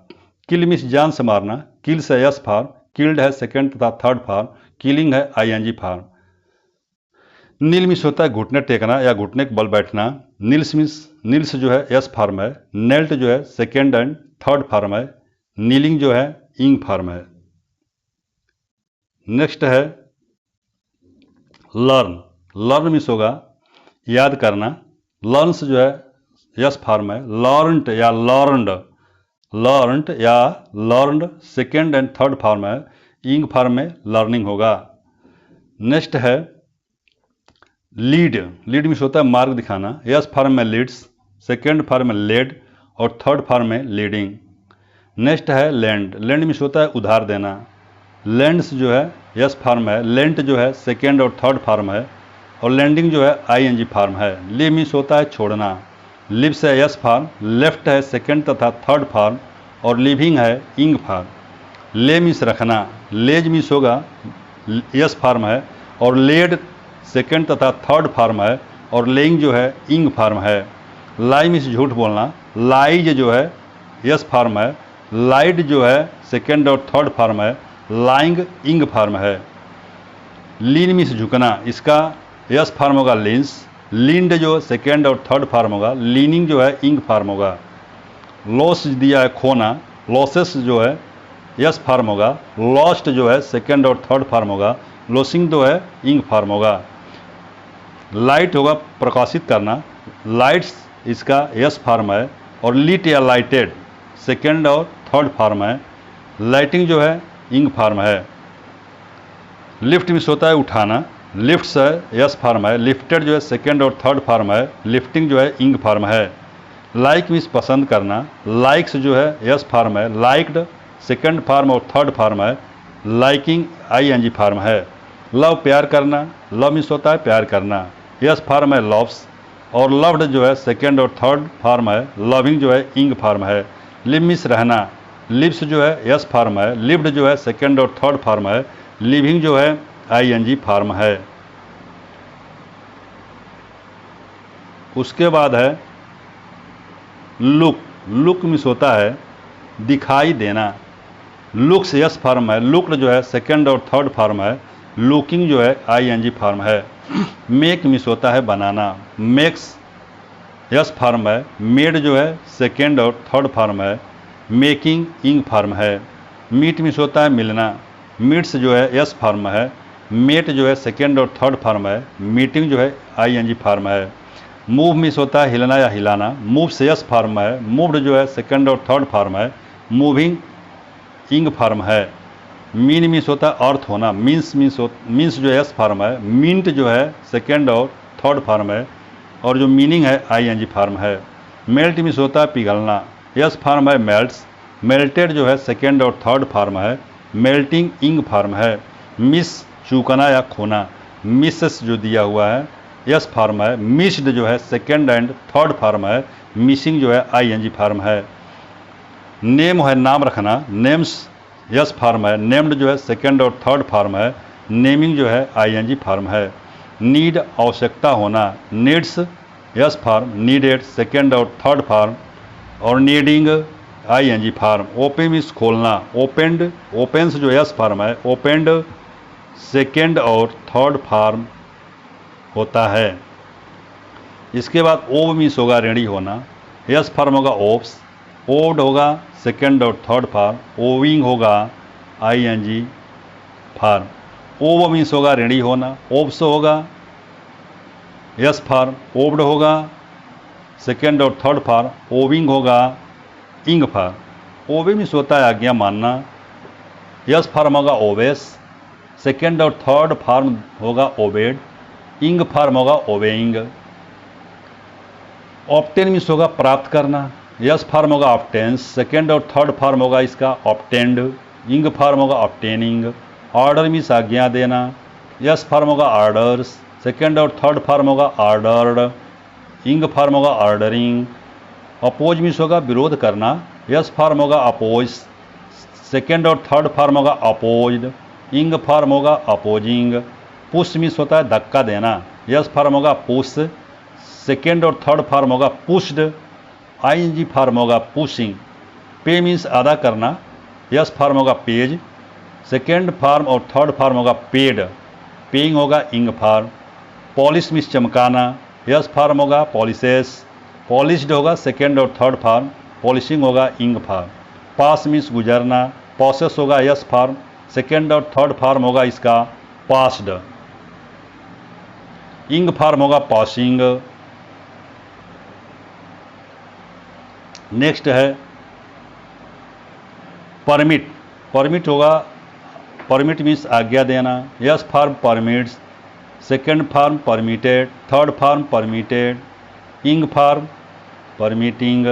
किल मीन्स जान से मारना, किल्स है यस फॉर्म, किल्ड है सेकेंड तथा थर्ड फॉर्म, किलिंग है आईएनजी फॉर्म। नील मीन्स होता है घुटने टेकना या घुटने के बल बैठना, नील्स मीन्स नील्स जो है यस फॉर्म है, नेल्ट जो है सेकेंड एंड थर्ड फॉर्म है, नीलिंग जो है इंग फॉर्म है। नेक्स्ट है लर्न, लर्न मीन्स होगा याद करना, लर्न्स जो है यस फॉर्म है, लर्नड या लर्नड लर्नड या learned second and third form है, इंग फॉर्म में लर्निंग होगा। नेक्स्ट है लीड। लीड मीन्स होता है मार्ग दिखाना। यस फॉर्म में लीड्स, सेकेंड फॉर्म में लेड और थर्ड फॉर्म में लीडिंग। नेक्स्ट है लैंड। लैंड मीन्स होता है उधार देना। लैंड्स जो है यस फॉर्म है, लेंट जो है सेकेंड और थर्ड फॉर्म है और लैंडिंग जो है आईएनजी फॉर्म है। लीव मीन्स होता है छोड़ना। लिव्स है यस फॉर्म, लेफ्ट है सेकेंड तथा थर्ड फॉर्म और लिविंग है इंग फॉर्म। ले मीन्स रखना। लेज मीन्स होगा यस फॉर्म है और लेड सेकेंड तथा थर्ड फॉर्म है और लेइंग जो है इंग फॉर्म है। लाई मीन्स झूठ बोलना। लाइज जो है यस फॉर्म है, लाइड जो है सेकेंड और थर्ड फॉर्म है, लाइंग इंग फॉर्म है। लीन मीन्स झुकना, इसका यस फॉर्म होगा लीन्स। लींड जो सेकेंड और थर्ड फॉर्म होगा, लीनिंग जो है इंग फॉर्म होगा। लॉस दिया है खोना, लॉसेस जो है यस फॉर्म होगा। लॉस्ट जो है सेकेंड और थर्ड फॉर्म होगा, लॉसिंग जो है इंग फॉर्म होगा। लाइट होगा प्रकाशित करना, लाइट्स इसका यस फॉर्म है और लीट या लाइटेड सेकेंड और थर्ड फॉर्म है। लाइटिंग जो है इंग फॉर्म है। लिफ्ट मीन्स होता है उठाना, लिफ्ट्स है यस फॉर्म है। लिफ्टेड जो है सेकेंड और थर्ड फॉर्म है, लिफ्टिंग जो है इंग फॉर्म है। लाइक मीन्स पसंद करना, लाइक्स जो है यस फॉर्म है, लाइक्ड सेकेंड फॉर्म और थर्ड फॉर्म है, लाइकिंग आईएनजी फॉर्म है। लव प्यार करना, लव मीन्स होता है प्यार करना, यस फॉर्म है लव्स और लव्ड जो है सेकेंड और थर्ड फॉर्म है, लविंग जो है इंग फॉर्म है। लिव मीन्स रहना, लिव्स जो है यस फॉर्म है, लिव्ड जो है सेकेंड और थर्ड फॉर्म है, लिविंग जो है आईएनजी फॉर्म है। उसके बाद है लुक। लुक मीन्स होता है दिखाई देना। लुक्स यस फॉर्म है, लुक्ड जो है सेकेंड और थर्ड फॉर्म है, लुकिंग जो है आईएनजी फॉर्म है। मेक मीन्स होता है बनाना, मेक्स यस फॉर्म है, मेड जो है सेकेंड और थर्ड फॉर्म है, मेकिंग इंग फॉर्म है। मीट मीन्स होता है मिलना, मीट्स जो है यस फॉर्म है, मेट जो है सेकेंड और थर्ड फॉर्म है, मीटिंग जो है आईएनजी फॉर्म है। मूव मीन्स होता है हिलना या हिलाना, मूव से यस फॉर्म है, मूव्ड जो है सेकेंड और थर्ड फॉर्म है, मूविंग इंग फॉर्म है। मीन मीन्स होता है अर्थ होना, मीन्स जो है यस फॉर्म है, मिंट जो है सेकेंड और थर्ड फॉर्म है और जो मीनिंग है आईएनजी फॉर्म है। मेल्ट मीन्स होता है पिघलना, यस फॉर्म है मेल्ट्स, मेल्टेड जो है सेकेंड और थर्ड फॉर्म है, मेल्टिंग इंग फॉर्म है। मिस चूकना या खोना, मिसेस जो दिया हुआ है यस फॉर्म है, मिस्ड जो है सेकेंड एंड थर्ड फॉर्म है, मिसिंग जो है आईएनजी फॉर्म है। नेम है नाम रखना, नेम्स यस फॉर्म है, नेम्ड जो है सेकेंड और थर्ड फॉर्म है, नेमिंग जो है आईएनजी फॉर्म है। नीड आवश्यकता होना, needs S form, needed second और थर्ड फॉर्म और needing I N G form. Open means खोलना, ओपेंड ओपेंस जो यस फॉर्म है, ओपेंड सेकेंड और थर्ड फॉर्म होता है। इसके बाद ओव मीन्स होगा रेडी होना, यस फॉर्म होगा ओव्स, ओव्ड होगा सेकेंड और थर्ड फॉर्म, ओविंग होगा आईएनजी फॉर्म। ओव मीन्स होगा रेडी होना, ओव्स होगा यस फॉर्म, ओव्ड होगा सेकेंड और थर्ड फॉर्म, ओविंग होगा इंग फॉर्म। ओवे मीन्स होता है आज्ञा मानना, यस फॉर्म होगा ओवेस, सेकेंड और थर्ड फॉर्म होगा ओबेड, इंग फॉर्म होगा ओबेइंग। ऑप्टेन मीन्स होगा प्राप्त करना, यस फॉर्म होगा ऑप्टेंस, सेकेंड और थर्ड फॉर्म होगा इसका ऑप्टेंड, इंग फॉर्म होगा ऑप्टेनिंग। ऑर्डर मीन्स आज्ञा देना, यस फॉर्म होगा ऑर्डर्स, सेकेंड और थर्ड फॉर्म होगा ऑर्डर्ड, इंग फॉर्म होगा ऑर्डरिंग। अपोज मीन्स होगा विरोध करना, यस फॉर्म होगा अपोज, सेकेंड और थर्ड फॉर्म होगा अपोज्ड, इंग फॉर्म होगा अपोजिंग। पुश मीन्स होता है धक्का देना, यस फॉर्म होगा पुश, सेकेंड और थर्ड फॉर्म होगा पुश्ड, आईएनजी फॉर्म होगा पुशिंग। पे मीन्स अदा करना, यस फॉर्म होगा पेज, सेकेंड फॉर्म और थर्ड फॉर्म होगा पेड, पेइंग होगा इंग फॉर्म। पॉलिश मीन्स चमकाना, यस फॉर्म होगा पॉलिसेस, पॉलिश्ड होगा सेकेंड और थर्ड फॉर्म, पॉलिशिंग होगा इंग फॉर्म। पास मीन्स गुजरना, पॉसेस होगा यस फॉर्म, सेकेंड और थर्ड फॉर्म होगा इसका पास्ड, इंग फॉर्म होगा पासिंग। नेक्स्ट है परमिट, परमिट होगा, परमिट मीन्स आज्ञा देना। S form permits, second form permitted, third form permitted, ing form permitting.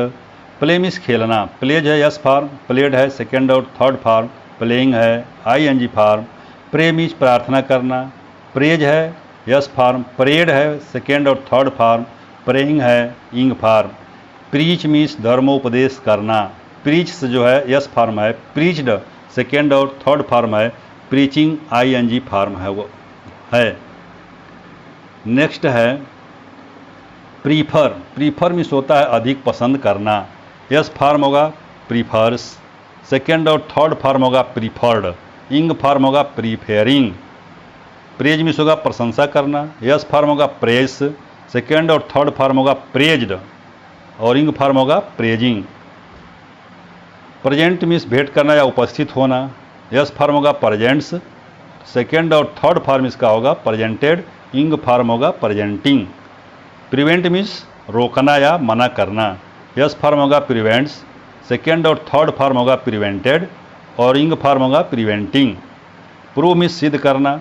Play means खेलना, प्लेज है यस फॉर्म, प्लेड है सेकेंड और थर्ड फॉर्म, प्लेइंग है आईएनजी फॉर्म। प्रे मीन्स प्रार्थना करना, प्रेज है यस फॉर्म, प्रेड है सेकेंड और थर्ड फॉर्म, प्रेइंग है इंग फॉर्म। प्रीच मीन्स धर्मोपदेश करना, प्रीच जो है यस फॉर्म है, प्रीच्ड सेकेंड और थर्ड फॉर्म है, प्रीचिंग आईएनजी फॉर्म है वो है। नेक्स्ट है प्रीफर, प्रीफर मीन्स होता है अधिक पसंद करना। यस फॉर्म होगा प्रीफर्स, सेकेंड और थर्ड फॉर्म होगा प्रीफर्ड, इंग फॉर्म होगा प्रीफेयरिंग। प्रेज मीन्स होगा प्रशंसा करना, यस फॉर्म होगा प्रेस, सेकेंड और थर्ड फॉर्म होगा प्रेज्ड और इंग फॉर्म होगा प्रेजिंग। प्रेजेंट मीन्स भेंट करना या उपस्थित होना, यस फॉर्म होगा प्रेजेंट्स, सेकेंड और थर्ड फॉर्म इसका होगा प्रेजेंटेड, इंग फॉर्म होगा प्रेजेंटिंग। प्रिवेंट मीन्स रोकना या मना करना, यस फॉर्म होगा प्रिवेंट्स, सेकेंड और थर्ड फॉर्म होगा प्रिवेंटेड और इंग फॉर्म होगा प्रिवेंटिंग। प्रूव मीन्स सिद्ध करना,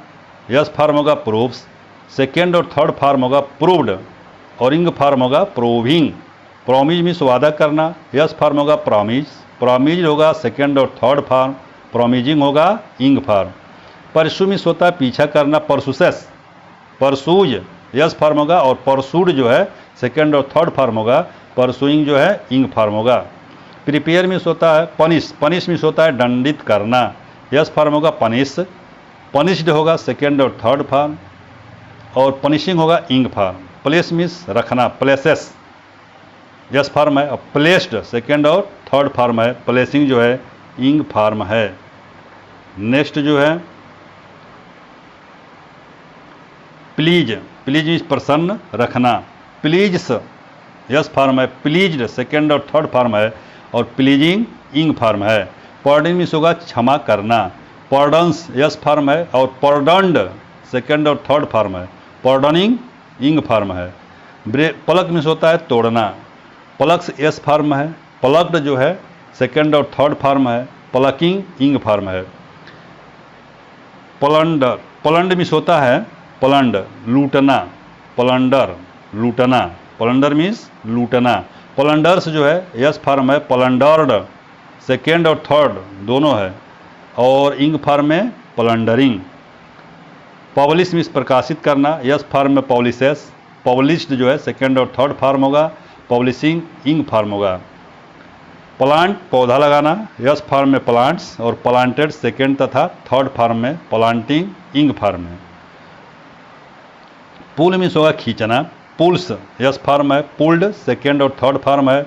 यस फॉर्म होगा प्रूव्स, सेकेंड और थर्ड फॉर्म होगा प्रूव्ड और इंग फॉर्म होगा प्रूविंग। प्रोमिज मीन्स वादा करना, यस फॉर्म होगा प्रॉमिज, प्रॉमिज होगा सेकेंड और थर्ड फॉर्म, प्रोमिजिंग होगा इंग फॉर्म। परसू मीन्स होता है पीछा करना, परसुसेस, परसूज यस फॉर्म होगा और परसूड जो है सेकेंड और थर्ड फॉर्म होगा, परसुइंग जो है इंग फॉर्म होगा। प्रिपेयर मीन्स होता है पनिश, पनिश मीन्स होता है दंडित करना, यस फॉर्म होगा पनिश, पनिश्ड होगा सेकेंड और थर्ड फॉर्म और पनिशिंग होगा इंग फॉर्म। प्लेस मीन्स रखना, प्लेसेस यस फॉर्म है और प्लेस्ड सेकेंड और थर्ड फॉर्म है, प्लेसिंग जो है इंग फॉर्म है। नेक्स्ट जो है प्लीज, प्लीज मीन्स प्रसन्न रखना, प्लीज यस फॉर्म है, प्लीज्ड सेकेंड और थर्ड फॉर्म है और प्लीजिंग इंग फॉर्म है। पर्डन मीन्स होगा क्षमा करना, पर्डन्स यस फॉर्म है और पर्डन्ड सेकेंड और थर्ड फॉर्म है, पर्डनिंग इंग फॉर्म है। पलक मीन्स होता है तोड़ना, पलक्स यस फॉर्म है, पलक्ड जो है सेकेंड और थर्ड फॉर्म है, पलकिंग इंग फॉर्म है। प्लंडर, प्लंड मीन्स होता है प्लंड लूटना, प्लंडर लूटना, प्लंडर मीन्स लूटना। प्लंडर्स जो है यस फॉर्म है, प्लंडर्ड सेकेंड और थर्ड दोनों है और इंग फॉर्म में प्लंडरिंग। पब्लिश मीन्स प्रकाशित करना, यस फॉर्म में पब्लिशेस, पब्लिश्ड जो है सेकेंड और थर्ड फॉर्म होगा, पब्लिशिंग इंग फॉर्म होगा। प्लांट पौधा लगाना, यस फॉर्म में प्लांट्स और प्लांटेड सेकेंड तथा थर्ड फॉर्म में, प्लांटिंग इंग फॉर्म में। पुल मीन्स होगा खींचना, पुल्स यस फॉर्म है, पुल्ड सेकेंड और थर्ड फॉर्म है,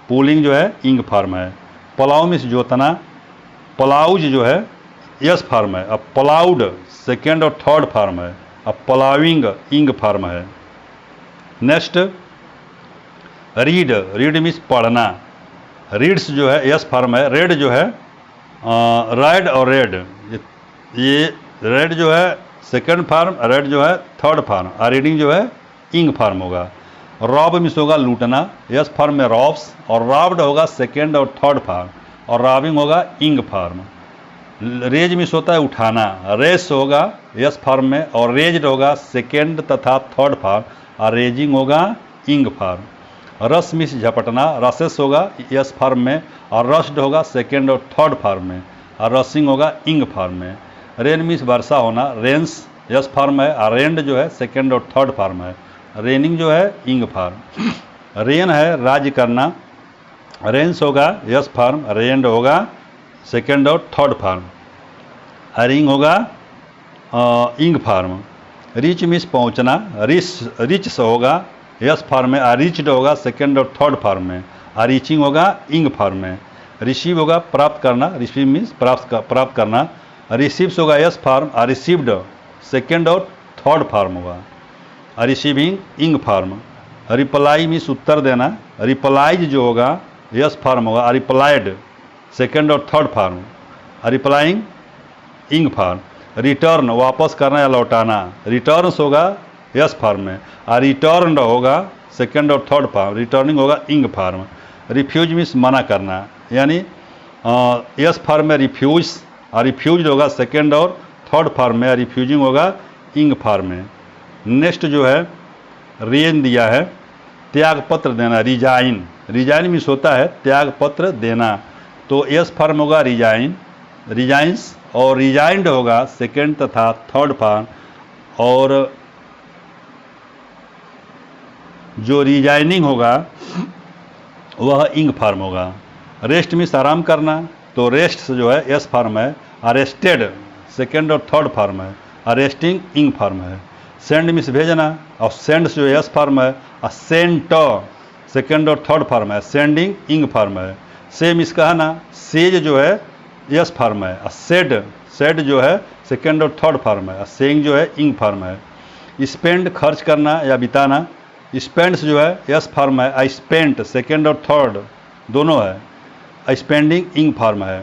पुलिंग जो है इंग फॉर्म है। प्लाउ मीन्स जोतना, प्लाउज जो है यस फॉर्म है, अब प्लाउड सेकेंड और थर्ड फॉर्म है, अब प्लाविंग इंग फॉर्म है। नेक्स्ट रीड, रीड मीन्स पढ़ना, रीड्स जो है यस फॉर्म है, रेड जो है राइड और रेड, ये रेड जो है सेकेंड फॉर्म, रेड जो है थर्ड फॉर्म और रीडिंग जो है इंग फॉर्म होगा। रॉब मीन्स होगा लूटना, यस फॉर्म में रॉब्स और रॉब्ड होगा सेकेंड और थर्ड फॉर्म और रॉबिंग होगा इंग फॉर्म। रेज मीन्स होता है उठाना, रेस होगा यस फॉर्म में और रेज्ड होगा सेकेंड तथा थर्ड फॉर्म और रेजिंग होगा इंग फॉर्म। रस मीन्स झपटना, रसेस होगा यस फॉर्म में और रस्ड होगा सेकेंड और थर्ड फॉर्म में और रसिंग होगा इंग फॉर्म में। रेन मीन्स वर्षा होना, रेंस यस फॉर्म है और रेंड जो है सेकेंड और थर्ड फॉर्म है, रेनिंग जो है इंग फॉर्म। रेन है राज्य करना, रेंस होगा यस फॉर्म, रेंड होगा सेकेंड और थर्ड फॉर्म, हरिंग होगा इंग फॉर्म। रिच मीन्स पहुंचना, रिच होगा यस फॉर्म में, रिच्ड होगा सेकेंड और थर्ड फॉर्म में, रीचिंग होगा इंग फॉर्म में। रिसीव होगा प्राप्त करना, रिसीव मीन्स प्राप्त करना, रिसीव्स होगा यस फॉर्म, रिसीव्ड सेकेंड और थर्ड फॉर्म होगा, रिसीविंग इंग फॉर्म। रिप्लाई मीन्स उत्तर देना, रिप्लाइज जो होगा यस फॉर्म होगा, रिप्लाइड सेकेंड और थर्ड फॉर्म, रिप्लाइंग इंग फॉर्म। रिटर्न वापस करना या लौटाना, रिटर्न्स होगा यस फॉर्म में और रिटर्न होगा सेकेंड और थर्ड फॉर्म, रिटर्निंग होगा इंग फॉर्म। रिफ्यूज मीन्स मना करना, यानी एस फॉर्म में रिफ्यूज, और रिफ्यूज होगा सेकेंड और थर्ड फॉर्म में, रिफ्यूजिंग होगा इंग फॉर्म में। नेक्स्ट जो है रेन दिया है त्याग पत्र देना, रिजाइन। रिजाइन मीन्स होता है त्याग पत्र देना, तो एस फॉर्म होगा रिजाइन, रिजाइंस, और रिजाइंड होगा सेकेंड तथा थर्ड फॉर्म, और जो रिजाइनिंग होगा वह इंग फॉर्म होगा। रेस्ट मीन्स आराम करना, तो रेस्ट से जो है एस फॉर्म है। अरेस्टेड सेकेंड और थर्ड फॉर्म है, अरेस्टिंग इंग फॉर्म है। सेंड मीन्स भेजना, और सेंड से जो एस फॉर्म है। सेंट सेकेंड और थर्ड फॉर्म है, सेंडिंग इंग फॉर्म है। से मीन्स कहना, सेज जो है एस फॉर्म है। सेड, सेड जो है सेकेंड और थर्ड फॉर्म है। सेइंग जो है इंग फॉर्म है। स्पेंड खर्च करना या बिताना, स्पेंड्स जो है एस फॉर्म है। आई स्पेंट सेकेंड और थर्ड दोनों है, स्पेंडिंग इंग फॉर्म है।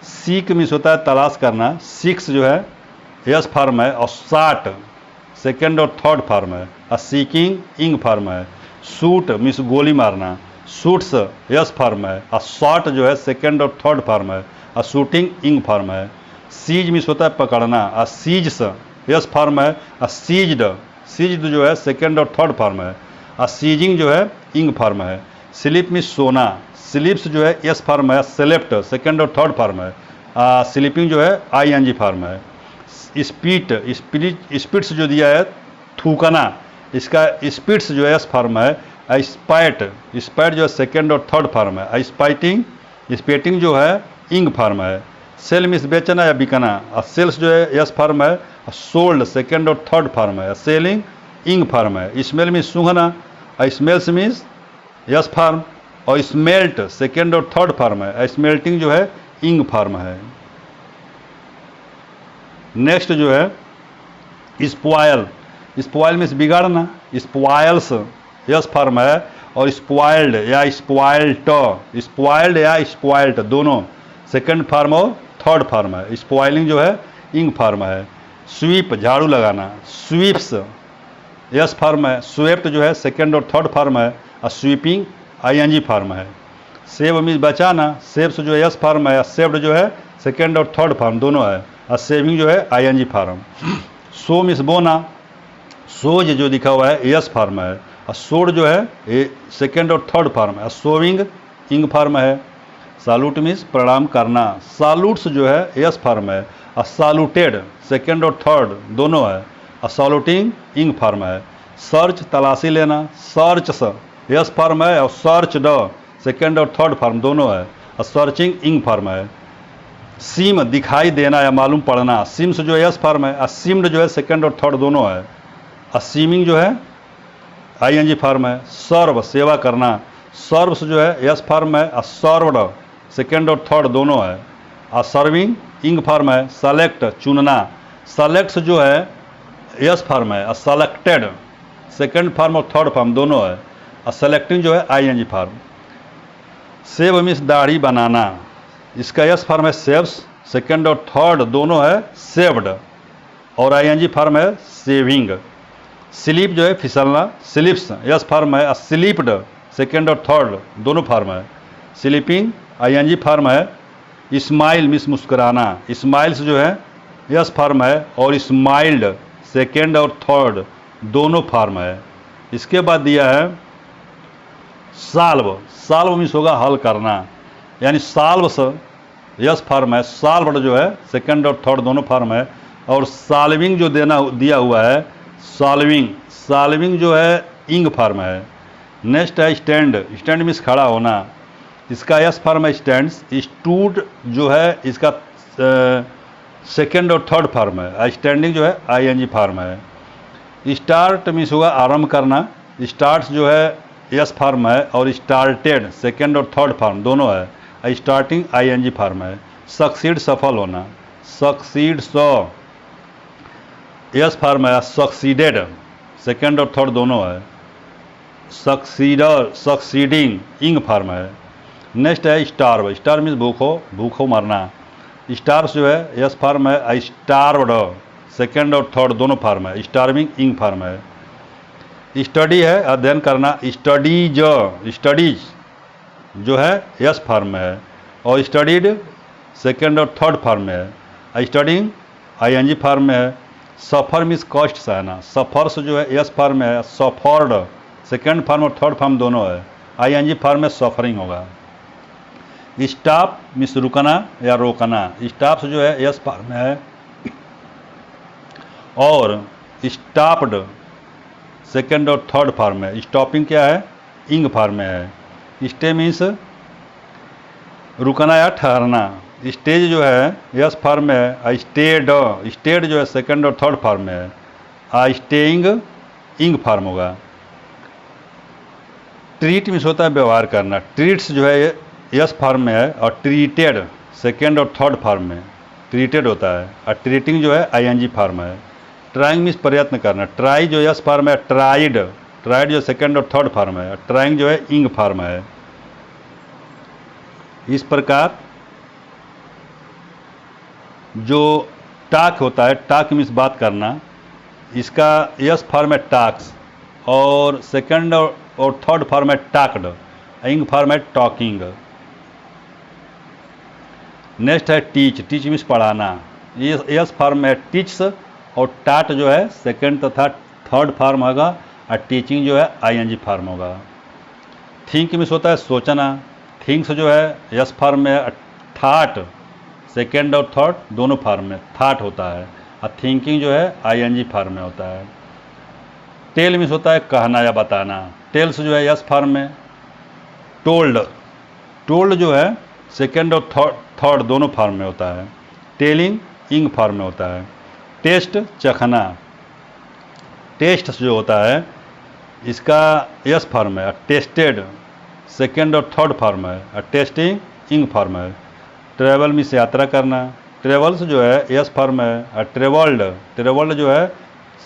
सीक मीन्स होता है तलाश करना, सीक्स जो है एस फॉर्म है, और साट सेकेंड और थर्ड फॉर्म है, सीकिंग इंग फॉर्म है। शूट मीन्स गोली मारना, शूट्स एस फॉर्म है, और शॉट जो है सेकेंड और थर्ड फॉर्म है, और शूटिंग इंग फॉर्म है। सीज मीन्स होता है पकड़ना, और सीज्स एस फॉर्म है, और सीज्ड, सीज्ड जो है सेकेंड और थर्ड फॉर्म है, और सीजिंग जो है इंग फॉर्म है। स्लीप मीन्स सोना, स्लीप्स जो है एस फॉर्म है, सेलेप्ट सेकेंड और थर्ड फॉर्म है, स्लीपिंग जो है आई एन जी फॉर्म है। स्पीट, स्पिट्स जो दिया है थूकना, इसका स्पिट्स जो है एस फॉर्म है। स्पाइट, स्पाइट जो है सेकेंड और थर्ड फॉर्म है। स्पाइटिंग, स्पेटिंग जो है इंग फॉर्म है। सेल मीन्स बेचना या बिकना, और सेल्स जो है एस फॉर्म है। सोल्ड सेकेंड और थर्ड फॉर्म है, सेलिंग इंग फॉर्म है। स्मेल मीन्स सूंघना, स्मेल्स मीन्स एस फॉर्म, और स्मेल्ट सेकेंड और थर्ड फॉर्म है। स्मेल्टिंग जो है इंग फॉर्म है। नेक्स्ट जो है स्पॉयल, स्पॉयल मीन्स बिगाड़ना, स्पॉयल्स एस फॉर्म है, और स्पॉइल्ड या स्पॉइल्ट, स्पॉइल्ड या स्पॉइल्ट दोनों सेकेंड फॉर्म और थर्ड फॉर्म है। स्पॉइलिंग जो है इंग फॉर्म है। स्वीप झाड़ू लगाना, स्वीप्स एस फॉर्म है। स्वेप्ट जो है सेकेंड और थर्ड फॉर्म है, और sweeping I N G form है। सेव मीन्स बचाना, सेव्स जो है एस फॉर्म है, सेव्ड जो है सेकेंड और थर्ड फॉर्म दोनों है, और सेविंग जो है I N G form. Sow means बोना, सोज जो लिखा हुआ है एस फॉर्म है, और सोड जो है सेकेंड और थर्ड फॉर्म है, सोविंग इंग फॉर्म है। सालूट मीन्स प्रणाम करना, सालूट्स जो है एस फॉर्म है, और सालूटेड सेकेंड और थर्ड दोनों है, और सालूटिंग इंग फॉर्म है। सर्च तलाशी लेना, सर्च एस फॉर्म है, और सर्च ड सेकेंड और थर्ड फॉर्म दोनों है, और सर्चिंग इंग फॉर्म है। सीम दिखाई देना या मालूम पड़ना, सिम्स जो है एस फॉर्म है, और सिम्ड जो है सेकेंड और थर्ड दोनों है, और सीमिंग जो है आई एन जी फॉर्म है। सर्व सेवा करना, सर्व्स जो है एस फॉर्म है, और सर्वड सेकेंड और थर्ड दोनों है, और सर्विंग इंग फॉर्म है। सेलेक्ट चुनना, सेलेक्ट्स जो है एस फॉर्म है, और सेलेक्टेड सेकेंड फॉर्म और थर्ड फॉर्म दोनों है, और सेलेक्टिंग जो है I N G form. Shave means दाढ़ी बनाना, इसका एस फॉर्म है सेव्स, सेकेंड और थर्ड दोनों है सेव्ड, और आई एन जी फॉर्म है सेविंग। स्लीप जो है फिसलना, स्लिप्स एस फॉर्म है, और स्लीप्ड सेकेंड और थर्ड दोनों फॉर्म है, slipping I N G form है। स्माइल मीन्स मुस्कुराना, स्माइल्स जो है एस फॉर्म है, और स्माइल्ड सेकेंड और थर्ड दोनों फॉर्म है। इसके बाद दिया है साल्व, साल्व मीन्स होगा हल करना, यानी साल्व्स यस फॉर्म है, साल्व्ड जो है सेकंड और थर्ड दोनों फॉर्म है, और सॉल्विंग जो दिया हुआ है सॉल्विंग, सॉल्विंग जो है इंग फॉर्म है। नेक्स्ट है स्टैंड, स्टैंड मीन्स खड़ा होना, इसका यस फॉर्म है स्टैंड्स, स्टूड जो है इसका सेकेंड और थर्ड फॉर्म है, स्टैंडिंग जो है आई एन जी फॉर्म है। स्टार्ट मीन्स होगा आरंभ करना, स्टार्ट्स जो है यस फॉर्म है, और स्टार्टेड सेकेंड और थर्ड फॉर्म दोनों है, starting I N G form है। सक्सीड सफल होना, सक्सीड सो यस फॉर्म है, सक्सीडेड सेकेंड और थर्ड दोनों है, सक्सीडर सक्सीडिंग इंग फॉर्म है। नेक्स्ट है स्टार्व, स्टार मीन्स भूखो, भूखो मरना, स्टार्स जो है यस फॉर्म है, स्टार्वड सेकेंड और थर्ड दोनों फॉर्म है, स्टार्विंग इंग फॉर्म है। स्टडी है अध्ययन करना, स्टडीज, स्टडीज जो है यस फॉर्म है, और स्टडीड सेकेंड और थर्ड फॉर्म में है। स्टडिंग आईएनजी फॉर्म में है। सफ़र मीन्स कष्ट सहना, सफ़र्स जो है एस फॉर्म में है। सफर्ड सेकेंड फॉर्म और थर्ड फॉर्म दोनों है। आईएनजी फॉर्म में सफरिंग होगा। स्टॉप मीन्स रुकना या रोकना, स्टॉप्स जो है एस फॉर्म में है। और स्टॉप्ड सेकेंड और थर्ड फॉर्म में। स्टॉपिंग क्या है, इंग फॉर्म में है। स्टे मीन्स रुकना या ठहरना, स्टेज जो है यस फॉर्म में है। स्टेड स्टेड जो है सेकंड और थर्ड फॉर्म में है। स्टेइंग इंग फॉर्म होगा। ट्रीट मीन्स होता है व्यवहार करना, ट्रीट्स जो है यस फॉर्म में है। और ट्रीटेड सेकंड और थर्ड फॉर्म में ट्रीटेड होता है। और ट्रीटिंग जो है आईएनजी फॉर्म है। ट्राइंग मीन्स प्रयत्न करना, ट्राई जो यस फॉर्म है। ट्राइड ट्राइड जो सेकंड और थर्ड फॉर्म है। ट्राइंग जो है इंग फॉर्म है। इस प्रकार जो टाक होता है, टाक मीन्स बात करना, इसका यस फॉर्म है टाक्स और सेकंड और थर्ड फॉर्म है टाक्ड, इंग फॉर्म है टॉकिंग। नेक्स्ट है टीच, टीच मीन्स पढ़ाना, ये यस फॉर्म है टीच्स और टाट जो है सेकंड तथा थर्ड फॉर्म होगा और टीचिंग जो है आईएनजी फॉर्म होगा। थिंक मीन्स होता है सोचना, थिंग्स जो है यस फॉर्म में है। थाट सेकेंड और थर्ड दोनों फॉर्म में थाट होता है। और थिंकिंग जो है आईएनजी फॉर्म में होता है। टेल मीन्स होता है कहना या बताना, टेल्स जो है यस फॉर्म में। टोल्ड टोल्ड जो है सेकेंड और थर्ड दोनों फॉर्म में होता है। टेलिंग इंग फॉर्म में होता है। टेस्ट चखना, टेस्ट जो होता है इसका यस फॉर्म है। टेस्टेड सेकेंड और थर्ड फॉर्म है। और टेस्टिंग इंग फॉर्म है। ट्रेवल मीन्स यात्रा करना, ट्रेवल्स जो है यस फॉर्म है। और ट्रेवल्ड ट्रेवल्ड जो है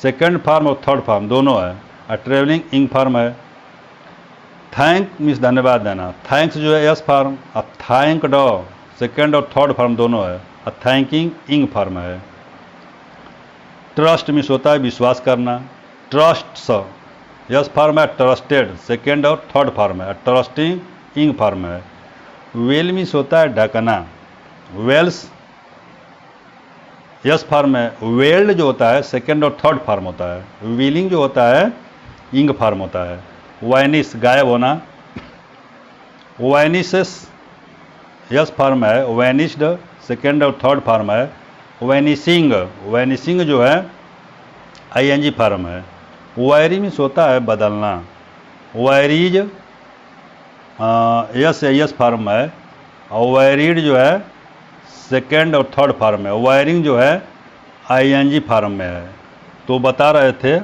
सेकेंड फॉर्म और थर्ड फॉर्म दोनों है। और ट्रेवलिंग इंग फॉर्म है। थैंक मीन्स धन्यवाद देना, थैंक्स जो है यस फॉर्म। और थैंक्ड सेकेंड और थर्ड फॉर्म दोनों है। और थैंकिंग इंग फॉर्म है। ट्रस्ट मीन्स होता है विश्वास करना, ट्रस्ट्स यस फॉर्म है। ट्रस्टेड सेकेंड और थर्ड फॉर्म है। ट्रस्टिंग इंग फॉर्म है। वेल मीन्स होता है ढकना, वेल्स यस फॉर्म है। वेल्ड जो होता है सेकेंड और थर्ड फॉर्म होता है। व्हीलिंग जो होता है इंग फॉर्म होता है। वाइनिस गायब होना, वाइनिसेस यस फॉर्म है। वैनिस्ड सेकेंड और थर्ड फॉर्म है। वैनिसिंग वैनिसिंग जो है आईएनजी फॉर्म है। वायरी मीन्स होता है बदलना, वायरीज यस फॉर्म है। और वायरीड जो है सेकेंड और थर्ड फॉर्म है। वायरिंग जो है आईएनजी फॉर्म में है। तो बता रहे थे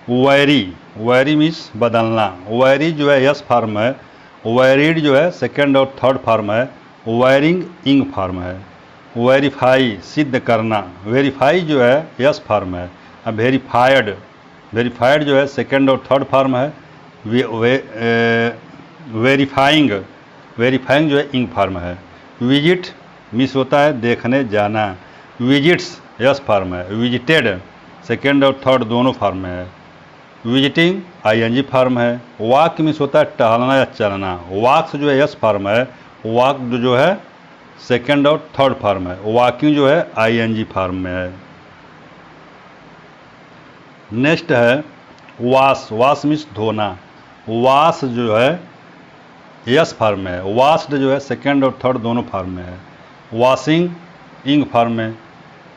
वायरी मीन्स बदलना, वायरी जो है यस फॉर्म है। वायरीड जो है सेकेंड और थर्ड फॉर्म है। वायरिंग इंग फॉर्म है। वेरीफाई सिद्ध करना, वेरीफाई जो है यस फॉर्म है। वेरीफाइड वेरीफाइड जो है सेकेंड और थर्ड फॉर्म है। वेरीफाइंग वेरीफाइंग जो है इंग फॉर्म है। विजिट मिस होता है देखने जाना, विजिट्स यस फॉर्म है। विजिटेड सेकेंड और थर्ड दोनों फॉर्म में है। विजिटिंग आईएनजी फॉर्म है। वॉक मिस होता है टहलना या चलना, वॉक्स जो है यस फॉर्म है। वॉक जो है सेकेंड और थर्ड फॉर्म है। वॉकिंग जो है आईएनजी फॉर्म में है। नेक्स्ट है वॉश, वॉश मीन्स धोना, वॉश जो है यस फॉर्म में है। वॉश्ड जो है सेकेंड और थर्ड दोनों फॉर्म में है। वॉशिंग इंग फॉर्म में।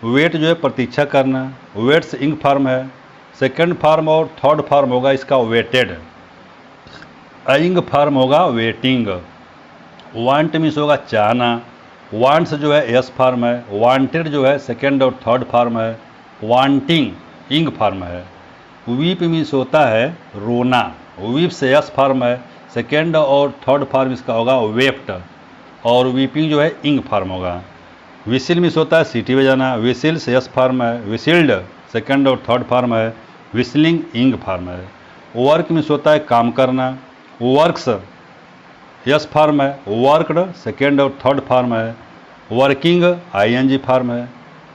वेट जो है प्रतीक्षा करना, वेट्स इंग फॉर्म है। सेकेंड फॉर्म और थर्ड फॉर्म होगा इसका वेटेड, इंग फॉर्म होगा वेटिंग। वांट मीन्स होगा चाहना, वांट्स जो है यस फॉर्म है। वांटेड जो है सेकेंड और थर्ड फॉर्म है। वांटिंग इंग फॉर्म है। वीप मीन्स होता है रोना, वीप से यस फॉर्म है। सेकेंड और थर्ड फॉर्म इसका होगा वेप्ट। और वीपिंग जो है इंग फॉर्म होगा। विसिल मीन्स होता है सीटी बजाना, विसिल्स यस फॉर्म है। विसिल्ड सेकेंड और थर्ड फॉर्म है। विस्लिंग इंग फॉर्म है। वर्क मीन्स होता है काम करना, वर्क्स यस फॉर्म है। वर्कड सेकेंड और थर्ड फॉर्म है। वर्किंग आईएनजी फॉर्म है।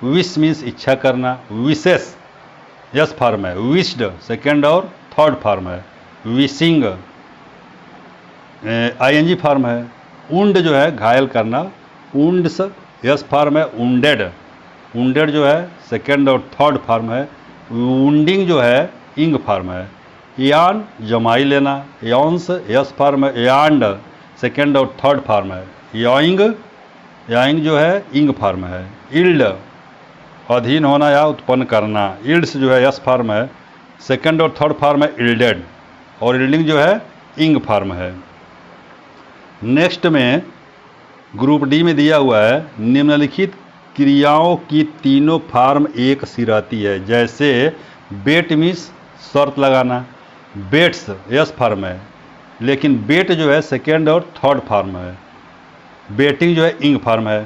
विश मीन्स इच्छा करना, विशेस यस फॉर्म है। विश्ड सेकेंड और थर्ड फॉर्म है। विशिंग आईएनजी फॉर्म है। उंड जो है घायल करना, उंड्स यस फॉर्म है उंडेड, उंडेड जो है सेकेंड और थर्ड फॉर्म है, वुंडिंग जो है इंग फॉर्म है। यान जमाई लेना, यॉन्स यस फॉर्म है, यांड सेकेंड और थर्ड फॉर्म है। याइंग, याइंग जो है इंग फॉर्म है। इल्ड अधीन होना या उत्पन्न करना, इल्ड्स जो है यस फॉर्म है, सेकेंड और थर्ड फॉर्म है इल्डेड, और इल्डिंग जो है इंग फॉर्म है। नेक्स्ट में ग्रुप डी में दिया हुआ है निम्नलिखित क्रियाओं की तीनों फॉर्म एक सी रहती है। जैसे बेट मीन्स शर्त लगाना, बेट्स यस फॉर्म है, लेकिन बेट जो है सेकेंड और थर्ड फॉर्म है। बेटिंग जो है इंग फॉर्म है।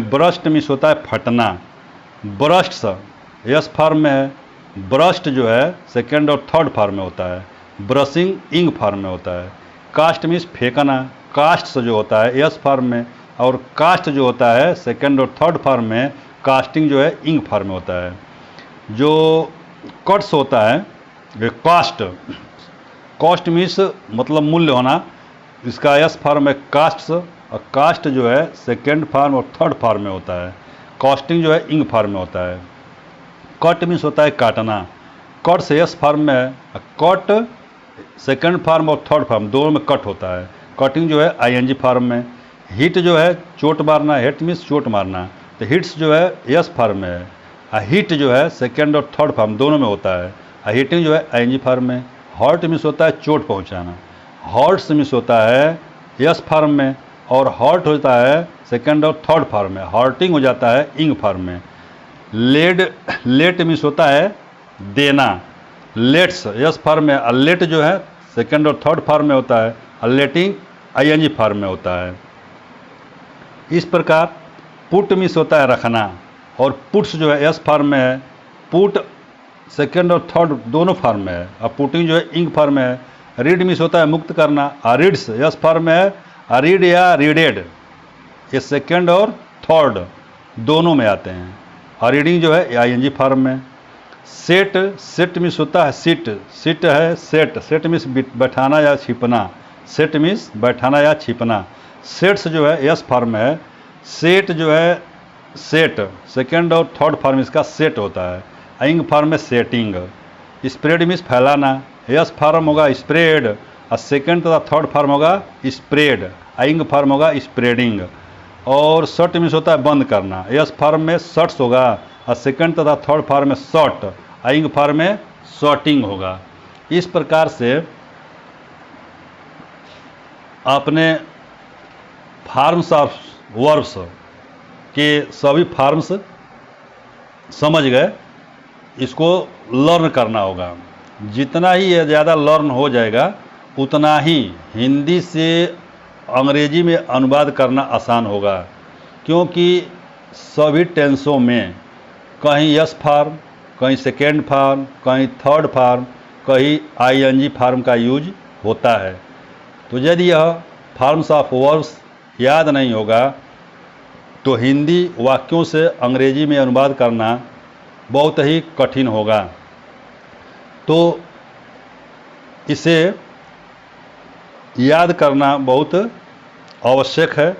ब्रस्ट मीन्स होता है फटना, ब्रस्ट्स यस फॉर्म में है, ब्रस्ट जो है सेकेंड और थर्ड फॉर्म में होता है। ब्रशिंग इंग फॉर्म में होता है। कास्ट मीन्स फेंकना, कास्ट्स जो होता है यस फॉर्म में, और कास्ट जो होता है सेकेंड और थर्ड फॉर्म में, कास्टिंग जो है इंग फॉर्म में होता है। जो कट्स होता है ये कास्ट, कॉस्ट मीन्स मतलब मूल्य होना, इसका यस फॉर्म है कास्ट्स, और कास्ट जो है सेकेंड फॉर्म और थर्ड फॉर्म में होता है। कॉस्टिंग जो है इंग फॉर्म में होता है। कट मीन्स होता है काटना, कट से यस फॉर्म में है, कट सेकेंड फॉर्म और थर्ड फॉर्म दोनों में कट होता है। कटिंग जो है आईएनजी फॉर्म में। हिट जो है चोट मारना, हिट मीन्स चोट मारना, तो हिट्स जो है यस फॉर्म में है। हिट जो है सेकेंड और थर्ड फॉर्म दोनों में होता है। हिटिंग जो है आईएनजी फॉर्म में। हर्ट मीन्स होता है चोट पहुंचाना, हर्ट्स मीन्स होता है यस फॉर्म में, और हर्ट होता है सेकेंड और थर्ड फॉर्म में। हर्टिंग हो जाता है इंग फॉर्म में। लेड, लेट मीन्स होता है देना, लेट्स यस फॉर्म में, लेट जो है सेकेंड और थर्ड फॉर्म में होता है, लेटिंग आईएनजी फॉर्म में होता है। इस प्रकार पुट मीन्स होता है रखना, और पुट्स जो है यस फॉर्म में है, पुट सेकेंड और थर्ड दोनों फॉर्म में है, और पुटिंग जो है इंग फॉर्म में है। रीड मीन्स होता है मुक्त करना, रीड्स यस फॉर्म में है, रीड या रीडेड ये सेकेंड और थर्ड दोनों में आते हैं। और रीडिंग जो है आईएनजी फॉर्म में। सेट, सेट मीन्स होता है सिट, सिट है सेट, सेट मीन्स बैठाना या छिपना, सेट मीन्स बैठाना या छिपना। सेट्स जो है यस फॉर्म में है, सेट जो है सेट सेकेंड और थर्ड फॉर्म इसका सेट होता है। इंग फॉर्म में सेटिंग। स्प्रेड मीन्स फैलाना, यस फॉर्म होगा स्प्रेड, और सेकेंड तथा थर्ड फॉर्म होगा स्प्रेड, इंग फॉर्म होगा स्प्रेडिंग। और शर्ट मीन्स होता है बंद करना, यस फॉर्म में शर्ट्स होगा, और सेकेंड तथा थर्ड फॉर्म में शॉर्ट, इंग फॉर्म में शॉर्टिंग होगा। इस प्रकार से आपने फॉर्म्स ऑफ वर्ब्स के सभी फॉर्म्स समझ गए। इसको लर्न करना होगा। जितना ही ये ज़्यादा लर्न हो जाएगा उतना ही हिंदी से अंग्रेजी में अनुवाद करना आसान होगा, क्योंकि सभी टेंसों में कहीं यस फॉर्म, कहीं सेकेंड फॉर्म, कहीं थर्ड फॉर्म, कहीं आईएनजी फॉर्म का यूज होता है। तो यदि यह फॉर्म्स ऑफ वर्ब्स याद नहीं होगा तो हिंदी वाक्यों से अंग्रेजी में अनुवाद करना बहुत ही कठिन होगा। तो इसे याद करना बहुत आवश्यक है।